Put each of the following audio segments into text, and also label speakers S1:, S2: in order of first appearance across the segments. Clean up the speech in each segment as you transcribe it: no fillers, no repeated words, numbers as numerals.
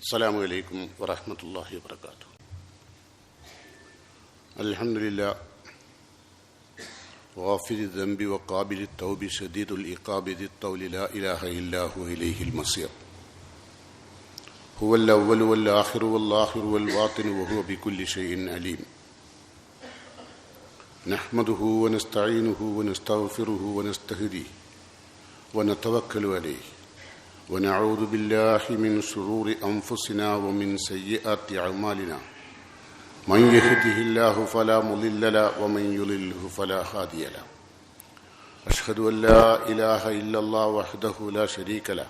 S1: السلام عليكم ورحمة الله وبركاته. الحمد لله غافر الذنب وقابل التوب شديد العقاب ذي الطول لا إله إلا هو إليه المصير. هو الأول والآخر والآخر والباطن وهو بكل شيء عليم. نحمده ونستعينه ونستغفره ونستهديه ونتوكل عليه ونعوذ بالله من شرور أنفسنا ومن سيئات أعمالنا. من يهده الله فلا مضل له ومن يضلله فلا هادي له. أشهد أن لا إله إلا الله وحده لا شريك له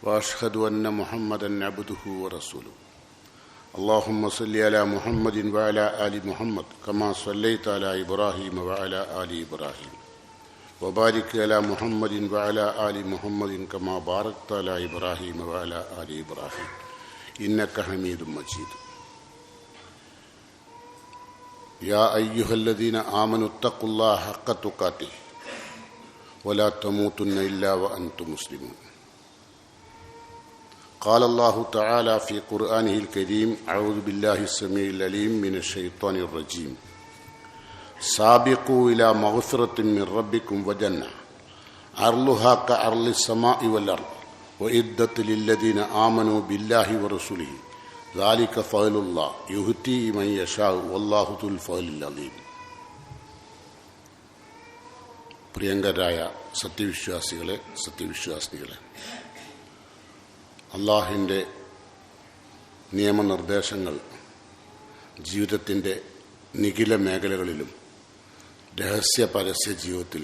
S1: وأشهد أن محمدا عبده ورسوله. اللهم صل على محمد وعلى آل محمد كما صليت على إبراهيم وعلى آل إبراهيم وبارك على محمد وعلى آل محمد كما باركت على إبراهيم وعلى آل إبراهيم إنك حميد مجيد. يا أيها الذين آمنوا اتقوا الله حق تقاته ولا تموتن إلا وأنتم مسلمون. قال الله تعالى في قرآنه الكريم: أعوذ بالله السميع العليم من الشيطان الرجيم. سابقوا إلى مغفرة من ربكم وجنة عرضها كعرض السماء والأرض وأعدت للذين آمنوا بالله ورسوله ذلك فضل الله يؤتيه من يشاء والله ذو الفضل العظيم. പ്രിയങ്കരായ സത്യവിശ്വാസികളെ, അള്ളാഹുവിൻ്റെ നിയമനിർദ്ദേശങ്ങൾ ജീവിതത്തിൻ്റെ നിഖില മേഖലകളിലും രഹസ്യ പരസ്യ ജീവിതത്തിൽ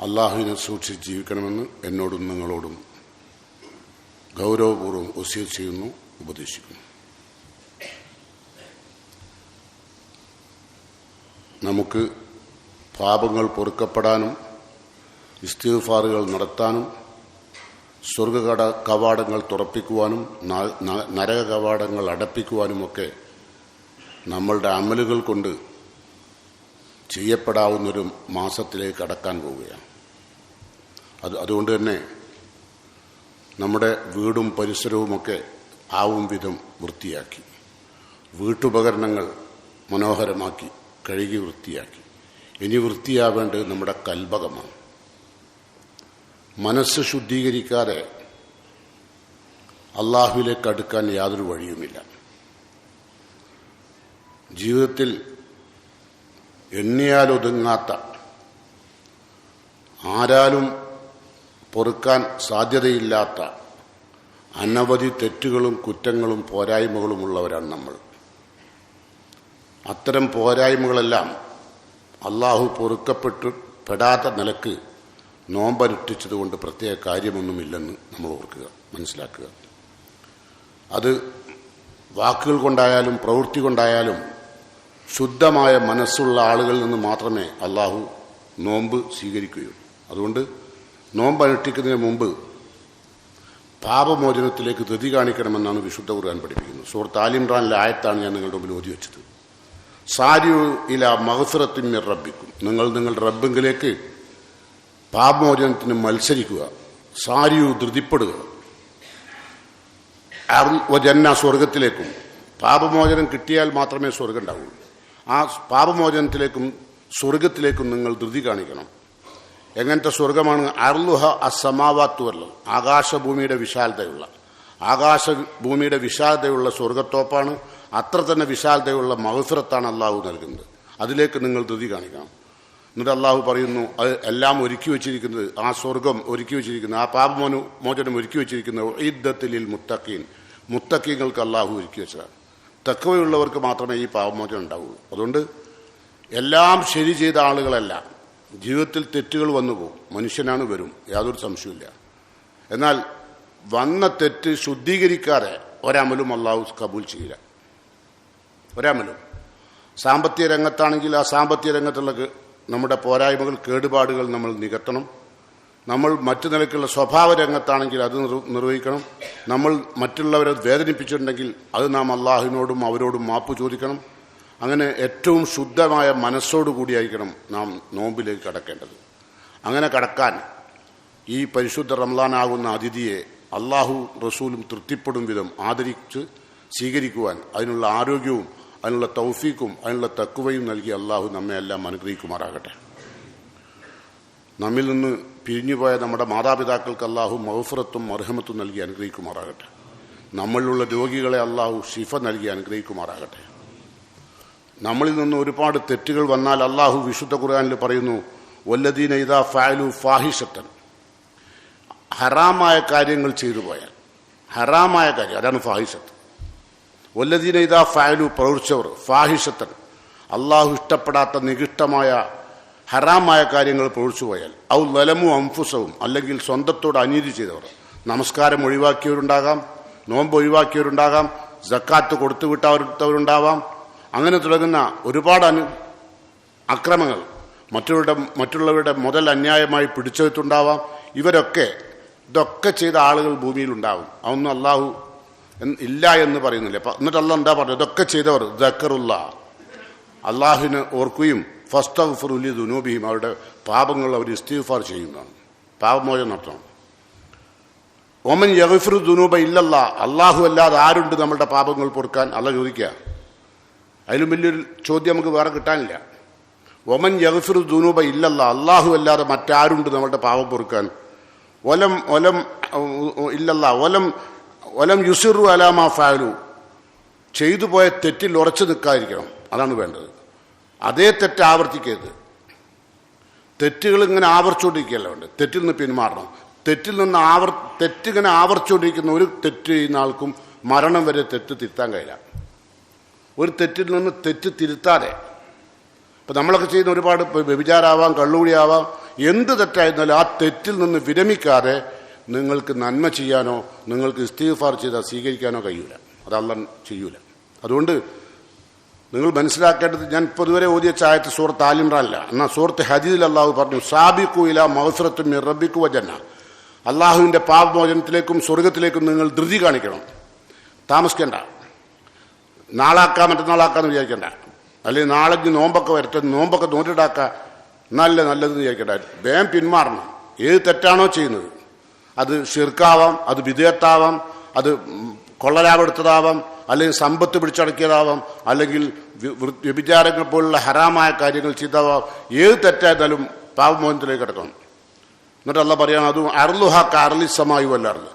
S1: അള്ളാഹുവിനെ സൂക്ഷിച്ച് ജീവിക്കണമെന്ന് എന്നോടും നിങ്ങളോടും ഗൗരവപൂർവ്വം വസിയത്ത് ചെയ്യുന്നു, ഉപദേശിക്കുന്നു. നമുക്ക് പാപങ്ങൾ പൊറുക്കപ്പെടാനും ഇസ്തിഗ്ഫാറുകൾ നടത്താനും സ്വർഗ കവാടങ്ങൾ തുറപ്പിക്കുവാനും നരക കവാടങ്ങൾ അടപ്പിക്കുവാനുമൊക്കെ നമ്മളുടെ അമലുകൾ കൊണ്ട് ചെയ്യപ്പെടാവുന്നൊരു മാസത്തിലേക്ക് കടക്കാൻ പോവുകയാണ്. അതുകൊണ്ട് തന്നെ നമ്മുടെ വീടും പരിസരവുമൊക്കെ ആവും വിധം വൃത്തിയാക്കി, വീട്ടുപകരണങ്ങൾ മനോഹരമാക്കി കഴുകി വൃത്തിയാക്കി. ഇനി വൃത്തിയാവേണ്ടത് നമ്മുടെ കൽബകമാണ്. മനസ്സ് ശുദ്ധീകരിക്കാതെ അള്ളാഹുവിലേക്ക് അടുക്കാൻ യാതൊരു വഴിയുമില്ല. ജീവിതത്തിൽ എണ്ണിയാലൊതുങ്ങാത്ത, ആരാലും പൊറുക്കാൻ സാധ്യതയില്ലാത്ത അനവധി തെറ്റുകളും കുറ്റങ്ങളും പോരായ്മകളുമുള്ളവരാണ് നമ്മൾ. അത്തരം പോരായ്മകളെല്ലാം അള്ളാഹു പൊറുക്കപ്പെടാത്ത നിലക്ക് നോമ്പനുഷ്ഠിച്ചതുകൊണ്ട് പ്രത്യേക കാര്യമൊന്നുമില്ലെന്ന് നമ്മൾ മനസ്സിലാക്കുക. അത് വാക്കുകൾ കൊണ്ടായാലും പ്രവൃത്തി കൊണ്ടായാലും ശുദ്ധമായ മനസ്സുള്ള ആളുകളിൽ നിന്ന് മാത്രമേ അള്ളാഹു നോമ്പ് സ്വീകരിക്കുകയുള്ളൂ. അതുകൊണ്ട് നോമ്പ് അനുഷ്ഠിക്കുന്നതിന് മുമ്പ് പാപമോചനത്തിലേക്ക് ധൃതി കാണിക്കണമെന്നാണ് വിശുദ്ധ ഖുർആൻ പഠിപ്പിക്കുന്നത്. സൂറത്ത് ആൽ ഇംറാനിലെ ആയത്താണ് ഞാൻ നിങ്ങളുടെ മുമ്പിൽ ഓതി വെച്ചത്. സാരിയു ഇല മഗ്ഫിറത്തിൻ മിർ റബ്ബിക്കും, നിങ്ങളുടെ റബ്ബിലേക്ക് പാപമോചനത്തിന് മത്സരിക്കുക. സാരിയു ധൃതിപ്പെടുക. ജന്ന സ്വർഗത്തിലേക്കും, പാപമോചനം കിട്ടിയാൽ മാത്രമേ സ്വർഗം ഉണ്ടാവൂ. ആ പാപമോചനത്തിലേക്കും സ്വർഗത്തിലേക്കും നിങ്ങൾ ധൃതി കാണിക്കണം. എങ്ങനത്തെ സ്വർഗമാണ്? അർലുഹ അസമാവാത്തു വല്ലം, ആകാശഭൂമിയുടെ വിശാലതയുള്ള സ്വർഗത്തോപ്പാണ്. അത്ര തന്നെ വിശാലതയുള്ള മഗ്ഫിറത്താണ് അള്ളാഹു നൽകുന്നത്. അതിലേക്ക് നിങ്ങൾ ധൃതി കാണിക്കണം. എന്നിട്ട് അള്ളാഹു പറയുന്നു, അത് എല്ലാം ഒരുക്കി വെച്ചിരിക്കുന്നത്, ആ സ്വർഗം ഒരുക്കി വെച്ചിരിക്കുന്നത്, ആ പാപമോചനം ഒരുക്കി വെച്ചിരിക്കുന്നത് ഉഇദ്ദത്തിൽ മുത്തഖീൻ, മുത്തഖീങ്ങൾക്ക് അള്ളാഹു ഒരുക്കി വെച്ചതാണ്. തഖ്വയുള്ളവർക്ക് മാത്രമേ ഈ പാപമോചനം ഉണ്ടാവുള്ളൂ. അതുകൊണ്ട് എല്ലാം ശരി ചെയ്ത ആളുകളല്ല, ജീവിതത്തിൽ തെറ്റുകൾ വന്നു പോകും. മനുഷ്യനാണ്, വരും, യാതൊരു സംശയമില്ല. എന്നാൽ വന്ന തെറ്റ് ശുദ്ധീകരിക്കാതെ ഒരമലും അള്ളാഹു കബൂൽ ചെയ്യില്ല. ഒരമലും. സാമ്പത്തിക രംഗത്താണെങ്കിൽ ആ സാമ്പത്തിക രംഗത്തുള്ള നമ്മുടെ പോരായ്മകൾ, കേടുപാടുകൾ നമ്മൾ നികത്തണം. നമ്മൾ മറ്റു നിലയ്ക്കുള്ള സ്വഭാവ രംഗത്താണെങ്കിൽ അത് നിർവഹിക്കണം. നമ്മൾ മറ്റുള്ളവരെ വേദനിപ്പിച്ചിട്ടുണ്ടെങ്കിൽ അത് നാം അള്ളാഹുവിനോടും അവരോടും മാപ്പ് ചോദിക്കണം. അങ്ങനെ ഏറ്റവും ശുദ്ധമായ മനസ്സോടുകൂടിയായിരിക്കണം നാം നോമ്പിലേക്ക് കടക്കേണ്ടത്. അങ്ങനെ കടക്കാൻ ഈ പരിശുദ്ധ റമളാനാകുന്ന അതിഥിയെ അള്ളാഹു റസൂലും തൃപ്തിപ്പെടും വിധം ആദരിച്ച് സ്വീകരിക്കുവാൻ അതിനുള്ള ആരോഗ്യവും അതിനുള്ള തൗഫീക്കും അതിനുള്ള തഖ്വയും നൽകി അള്ളാഹു നമ്മെ എല്ലാം അനുഗ്രഹിക്കുമാറാകട്ടെ. നമ്മിൽ നിന്ന് പിരിഞ്ഞുപോയ നമ്മുടെ മാതാപിതാക്കൾക്ക് അള്ളാഹു മഗ്ഫിറത്തും മർഹമത്തും നൽകി അനുഗ്രഹിക്കുമാറാകട്ടെ. നമ്മളിലുള്ള രോഗികളെ അള്ളാഹു ശിഫ നൽകി അനുഗ്രഹിക്കുമാറാകട്ടെ. നമ്മളിൽ നിന്ന് ഒരുപാട് തെറ്റുകൾ വന്നാൽ അള്ളാഹു വിശുദ്ധ ഖുർആനിൽ പറയുന്നു, വല്ലദീന ഇദാ ഫഅലു ഫാഹിഷത്തൻ, ഹറാമായ കാര്യങ്ങൾ ചെയ്തു പോയാൽ, ഹറാമായ കാര്യം അതാണ് ഫാഹിഷത്ത്. വല്ലദീന ഇദാ ഫഅലു പ്രവർത്തിച്ചവർ, ഫാഹിഷത്തൻ അള്ളാഹു ഇഷ്ടപ്പെടാത്ത നികൃഷ്ടമായ ഹറാമായ കാര്യങ്ങൾ പ്രവർത്തിച്ചു പോയാൽ, ഔ ലലമു അംഫുസവും അല്ലെങ്കിൽ സ്വന്തത്തോട് അനീതി ചെയ്തവർ, നമസ്കാരം ഒഴിവാക്കിയവരുണ്ടാകാം, നോമ്പ് ഒഴിവാക്കിയവരുണ്ടാകാം, സക്കാത്ത് കൊടുത്തുവിട്ടവരുണ്ടാവാം, അങ്ങനെ തുടങ്ങുന്ന ഒരുപാട് അക്രമങ്ങൾ, മറ്റുള്ളവരുടെ മുതൽ അന്യായമായി പിടിച്ചെടുത്തുണ്ടാവാം. ഇതൊക്കെ ചെയ്ത ആളുകൾ ഭൂമിയിലുണ്ടാവും. അതൊന്നും അള്ളാഹു ഇല്ല എന്ന് പറയുന്നില്ല. എന്നിട്ട് അള്ളാഹ് എന്താ പറഞ്ഞത്? ഇതൊക്കെ ചെയ്തവർ ദക്കറുള്ള അള്ളാഹുവിനെ ഓർക്കുകയും ഫസ്തഗ്ഫിറു ലിദുനൂബിഹിം, അവരുടെ പാപങ്ങൾ അവർ ഇസ്തിഗ്ഫാർ ചെയ്യുന്നതാണ്, പാപമോചനം നടത്തണം. ഒമൻ യഗ്ഫിറു ദുനൂബ ഇല്ലല്ലാ, അള്ളാഹു അല്ലാതെ ആരുണ്ട് നമ്മളുടെ പാപങ്ങൾ പൊറുക്കാൻ? അള്ളാഹ് ചോദിക്കുക. അതിലും വലിയൊരു ചോദ്യം നമുക്ക് വേറെ കിട്ടാനില്ല. ഒമൻ യഗ്ഫിറു ദുനൂബ ഇല്ലല്ലാ, അള്ളാഹു അല്ലാതെ മറ്റാരുണ്ട് നമ്മളുടെ പാപം പൊറുക്കാൻ? ഇല്ലല്ലാ ഒലം യുസിറു അലാ മാ ഫഅലു, ചെയ്തു പോയ തെറ്റിൽ ഉറച്ചു നിൽക്കാതിരിക്കണം, അതാണ് വേണ്ടത്. അതേ തെറ്റ് ആവർത്തിക്കരുത്. തെറ്റുകൾ ഇങ്ങനെ ആവർത്തിച്ചുകൊണ്ടിരിക്കുകയല്ല വേണ്ടത്, തെറ്റിൽ നിന്ന് പിന്മാറണം. തെറ്റിങ്ങനെ ആവർത്തിച്ചുകൊണ്ടിരിക്കുന്ന ഒരു തെറ്റ് ചെയ്യുന്ന ആൾക്കും മരണം വരെ തെറ്റ് തിരുത്താൻ കഴിയില്ല. ഒരു തെറ്റിൽ നിന്ന് തെറ്റ് തിരുത്താതെ, ഇപ്പം നമ്മളൊക്കെ ചെയ്യുന്ന ഒരുപാട് വ്യഭിചാരമാവാം, കള്ളുകുടിയാവാം, എന്ത് തെറ്റായിരുന്നാലും ആ തെറ്റിൽ നിന്ന് വിരമിക്കാതെ നിങ്ങൾക്ക് നന്മ ചെയ്യാനോ നിങ്ങൾക്ക് ഇസ്തിഗ്ഫാർ ചെയ്താൽ സ്വീകരിക്കാനോ കഴിയൂല. അത് അല്ലാഹ് ചെയ്യൂല. അതുകൊണ്ട് നിങ്ങൾ മനസ്സിലാക്കേണ്ടത്, ഞാൻ പൊതുവരെ ഓതിയ ആയത്ത് സൂറത്ത് ആൽ ഇംറാനില്ല, എന്നാൽ സൂറത്ത് ഹദീദിൽ അള്ളാഹു പറഞ്ഞു, സാബിഖു ഇലാ മഗ്ഫിറത്തിൻ മിർ റബ്ബിക്കും വജന്ന, അള്ളാഹുവിൻ്റെ പാപമോചനത്തിലേക്കും സ്വർഗത്തിലേക്കും നിങ്ങൾ ധൃതി കാണിക്കണം. താമസിക്കേണ്ട, മറ്റന്നാളാക്കാന്ന് വിചാരിക്കേണ്ട, അല്ലെങ്കിൽ നാളെ നോമ്പൊക്കെ വരട്ടെ, നോമ്പൊക്കെ നോറ്റിടാക്കുക, നല്ലതെന്ന് വിചാരിക്കേണ്ട. വേഗം പിന്മാറണം. ഏത് തെറ്റാണോ ചെയ്യുന്നത്, അത് ഷിർക്കാവാം, അത് ബിദ്അത്താവാം, അത് കൊള്ളലാഭെടുത്തതാവാം, അല്ലെങ്കിൽ സമ്പത്ത് പിടിച്ചടക്കിയതാവാം, അല്ലെങ്കിൽ വ്യഭിചാരങ്ങൾ പോലുള്ള ഹറാമായ കാര്യങ്ങൾ ചെയ്തതാവാം. ഏത് തെറ്റായിരുന്നാലും പാപമോചനത്തിലേക്ക് കിടക്കണം. എന്നിട്ട് അള്ളാഹ് പറയാണ്, അതും അർലുഹ കഅർലിസ്സമായി വല്ലർദ്,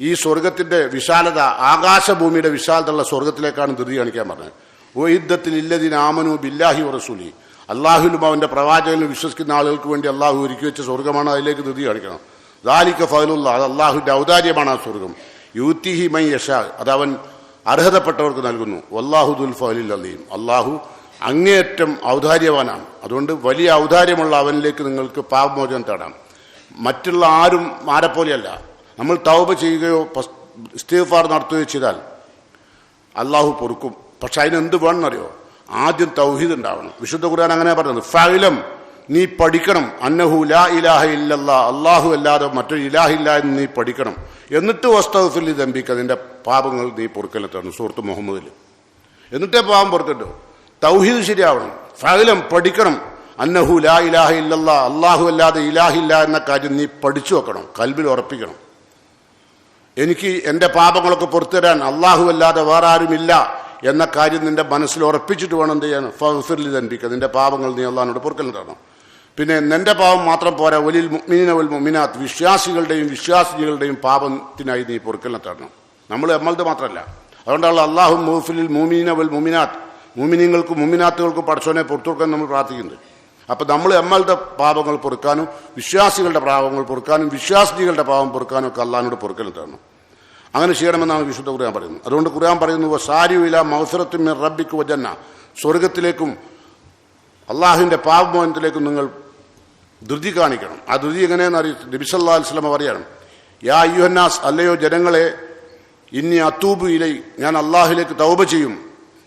S1: ഈ സ്വർഗത്തിന്റെ വിശാലത ആകാശഭൂമിയുടെ വിശാലതയുള്ള സ്വർഗത്തിലേക്കാണ് ധൃതി കാണിക്കാൻ പറഞ്ഞത്. ഉഇദ്ദത്തിൽ ഇല്ലദീന ആമനു ബില്ലാഹി വറസൂലി, അള്ളാഹുലും അവന്റെ പ്രവാചകനിലും വിശ്വസിക്കുന്ന ആളുകൾക്ക് വേണ്ടി അള്ളാഹു ഒരുക്കി വെച്ച സ്വർഗമാണ്, അതിലേക്ക് ധൃതി കാണിക്കണം. ദാലിക ഫദ്ലുല്ലാ, അത് അള്ളാഹുവിന്റെ ഔദാര്യമാണ് ആ സ്വർഗം. യൂത്തിഹി മൻ യശാ, അത് അവൻ അർഹതപ്പെട്ടവർക്ക് നൽകുന്നു. വല്ലാഹു ദുൽ ഫദ്ലിൽ അലീം, അള്ളാഹു അങ്ങേയറ്റം ഔദാര്യവാനാണ്. അതുകൊണ്ട് വലിയ ഔദാര്യമുള്ള അവനിലേക്ക് നിങ്ങൾക്ക് പാപമോചനം തേടാം. മറ്റുള്ള ആരെപ്പോലെയല്ല. നമ്മൾ തൗബ ചെയ്യുകയോ ഇസ്തിഗ്ഫാർ നടത്തുകയോ ചെയ്താൽ അള്ളാഹു പൊറുക്കും. പക്ഷെ അതിനെന്ത് വേണമെന്നറിയോ? ആദ്യം തൗഹീദ് ഉണ്ടാവണം. വിശുദ്ധ ഖുർആൻ അങ്ങനെ പറയുന്നത്, ഫഅലം, നീ പഠിക്കണം, അന്നഹു ലാ ഇലാഹ ഇല്ലല്ലാ, അള്ളാഹു അല്ലാതെ മറ്റൊരു ഇലാഹില്ല എന്ന് നീ പഠിക്കണം. എന്നിട്ട് വസ്തഗ്ഫിർ ലിദംബിക, നിന്റെ പാപങ്ങൾ നീ പൊറുക്കലെത്തണം. സൂറത്ത് മുഹമ്മദിൽ. എന്നിട്ടേ പാപം പൊറുക്കട്ടോ. തൗഹീദ് ശരിയാവണം. ഫഅലം, പഠിക്കണം, അന്നഹു ലാ ഇലാഹ ഇല്ലല്ലാ, അള്ളാഹു അല്ലാതെ ഇലാഹില്ല എന്ന കാര്യം നീ പഠിച്ചു വെക്കണം, കൽബിൽ ഉറപ്പിക്കണം. എനിക്ക് എൻ്റെ പാപങ്ങളൊക്കെ പുറത്തു തരാൻ അള്ളാഹു അല്ലാതെ വേറെ ആരുമില്ല എന്ന കാര്യം നിന്റെ മനസ്സിൽ ഉറപ്പിച്ചിട്ട് വേണം എന്ത് ചെയ്യാൻ? ഫഗ്ഫിർ ലിദംബിക, നിന്റെ പാപങ്ങൾ നീ അള്ളാഹിനോട് പൊറുക്കൽ തരണം. പിന്നെ നിന്റെ പാപം മാത്രം പോരാ, വലിൽ മുഅ്മിനീന വൽ മുഅ്മിനാത്ത്, വിശ്വാസികളുടെയും വിശ്വാസികളുടെയും പാപത്തിനായി നീ പൊറുക്കൽ തരണം. നമ്മളത് മാത്രമല്ല. അതുകൊണ്ടാണ് അല്ലാഹു മുഗ്ഫിറുൽ മുഅ്മിനീന വൽ മുഅ്മിനാത്ത്, മുഅ്മിനീങ്ങൾക്കും മുഅ്മിനാത്തുകൾക്കും പടച്ചോനെ പുറത്തു കൊടുക്കാൻ നമ്മൾ പ്രാർത്ഥിക്കുന്നത്. അപ്പം നമ്മൾ നമ്മളുടെ പാപങ്ങൾ പൊറുക്കാനും വിശ്വാസികളുടെ പാപങ്ങൾ പൊറുക്കാനും വിശ്വാസികളുടെ പാപം പൊറുക്കാനും ഒക്കെ അള്ളാഹിനോട് പൊറുക്കൽ തരണം. അങ്ങനെ ചെയ്യണമെന്നാണ് വിശുദ്ധ ഖുർആൻ പറയുന്നത്. അതുകൊണ്ട് ഖുർആൻ പറയുന്നു, വസാരിഉ ഇലാ മഗ്ഫിറത്തിൻ മിർ റബ്ബിക്കും വജന്ന, സ്വർഗത്തിലേക്കും അള്ളാഹുവിൻ്റെ പാപമോചനത്തിലേക്കും നിങ്ങൾ ധൃതി കാണിക്കണം. ആ ധൃതി എങ്ങനെയെന്ന് നബി സല്ലല്ലാഹു അലൈഹി വസല്ലം പറയണം, യാ അയ്യുഹന്നാസ്, അല്ലയോ ജനങ്ങളെ, ഇന്നി അത്തൂബു ഇലൈ, ഞാൻ അള്ളാഹുലേക്ക് തൗബ ചെയ്യും,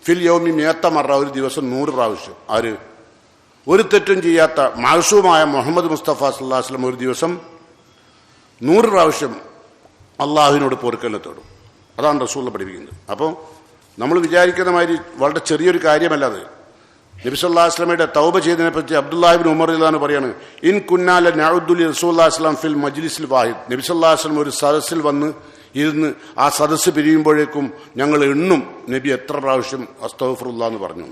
S1: ഫിൽ യൗമി മിഅത്ത മറ, ഒരു ദിവസം 100 പ്രാവശ്യം. ആര്? ഒരു തെറ്റും ചെയ്യാത്ത മഅ്സൂമായ മുഹമ്മദ് മുസ്തഫ സല്ലല്ലാഹു അലൈഹി വസല്ലം ഒരു ദിവസം 100 പ്രാവശ്യം അള്ളാഹുവിനോട് പൊറുക്കലത്തോടും. അതാണ് റസൂൽ പഠിപ്പിക്കുന്നത്. അപ്പോൾ നമ്മൾ വിചാരിക്കുന്ന മാതിരി വളരെ ചെറിയൊരു കാര്യമല്ല അത്. നബി സല്ലല്ലാഹു അലൈഹി വസല്ലമയുടെ തൗബ ചെയ്തതിനെ പറ്റി അബ്ദുല്ലാഹി ഇബ്നു ഉമർ റളിയല്ലാഹു പറയാണ്, ഇൻ കുന്നാല നഅുദുലി റസൂലുള്ളാഹി സ്വല്ലല്ലാഹു അലൈഹി വസല്ലം ഫിൽ മജ്ലിസിൽ വാഹിദ്. നബി സല്ലല്ലാഹു അലൈഹി വസല്ലം ഒരു സദസ്സിൽ വന്ന് ഇരുന്ന് ആ സദസ്സ് പിരിയുമ്പോഴേക്കും ഞങ്ങൾ എണ്ണും നബി എത്ര പ്രാവശ്യം അസ്തഗ്ഫിറുല്ലാഹ് എന്ന് പറഞ്ഞു.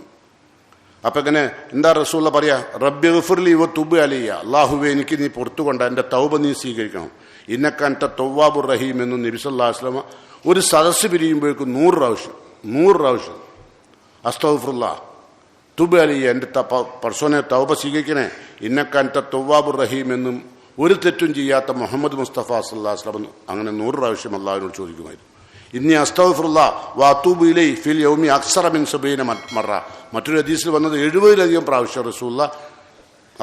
S1: അപ്പൊ ഇങ്ങനെ എന്താ റസൂലുള്ള പറയാ, റബ്ബി ഗഫിർലി വ തുബ് അലയ്യ, അല്ലാഹുവേ എനിക്ക് നീ പുറത്തുകൊണ്ട എൻ്റെ തൗബ നീ സ്വീകരിക്കണം, ഇന്നക അൻത തവ്വാബുർ റഹീം എന്ന് നബി സല്ലല്ലാഹു അലൈഹി വസല്ലം ഒരു സദസ്സ് പിരിയുമ്പോഴേക്കും 100 പ്രാവശ്യം അസ്തഗ്ഫിറുല്ലാഹ് തുബ് അലയ്യ, എൻ്റെ പർസോനെ തൗബ സ്വീകരിക്കണേ, ഇന്നക അൻത തവ്വാബുർ റഹീം എന്നും ഒരു തെറ്റും ചെയ്യാത്ത മുഹമ്മദ് മുസ്തഫ സല്ലല്ലാഹു അലൈഹി വസല്ലം അങ്ങനെ 100 പ്രാവശ്യം അല്ലാഹുവിനോട് ചോദിക്കുമായിരുന്നു. ഇന്നി അസ്തഗ്ഫിറുല്ലാഹ് വഅതൂബു ഇലൈഹി ഫിൽ യൗമി അക്സറ മിൻ 70 മറ. മറ്റൊരു ഹദീസിൽ വന്നത് 70-ലധികം പ്രാവശ്യം റസൂലുള്ളാഹ്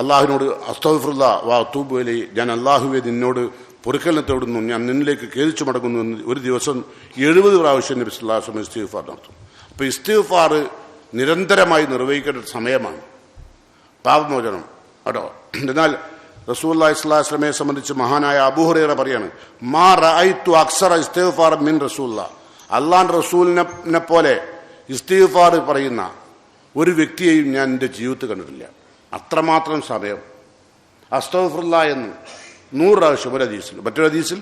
S1: അല്ലാഹുവിനോട് അസ്തഗ്ഫിറുല്ലാഹ് വഅതൂബു ഇലൈഹി, ഞാൻ അല്ലാഹുവേ നിന്നോട് പൊറുക്കലിനെ തേടുന്നു, ഞാൻ നിന്നിലേക്ക് ഖേദിച്ചു മടങ്ങുന്നു എന്ന് ഒരു ദിവസം 70 പ്രാവശ്യം നബി സല്ലല്ലാഹു അലൈഹി വസല്ലം ഇസ്തിഗ്ഫാർ നടത്തും. അപ്പോൾ ഇസ്തിഗ്ഫാർ നിരന്തരമായി നിർവഹിക്കേണ്ട സമയമാണ്, പാപമോചനം കേട്ടോ. എന്നാൽ റസൂലുള്ളാഹി സ്വല്ലല്ലാഹു അലൈഹി വസല്ലമയെ സംബന്ധിച്ച് മഹാനായ അബൂ ഹുറൈറ പറയാണ്, മാ റഅയ്തു അക്സറ ഇസ്തിഗ്ഫാർ മിൻ റസൂലുള്ളാഹ്, അല്ലാഹുവിന്റെ റസൂലിനെ പോലെ ഇസ്തിഗ്ഫാർ പറയുന്ന ഒരു വ്യക്തിയെയും ഞാൻ എൻ്റെ ജീവിതത്തിൽ കണ്ടിട്ടില്ല. അത്രമാത്രം സമയം അസ്തഗ്ഫിറുല്ലാഹ് എന്ന് 100 പ്രാവശ്യം ഒരു ഹദീസിൽ, മറ്റൊരു ഹദീസിൽ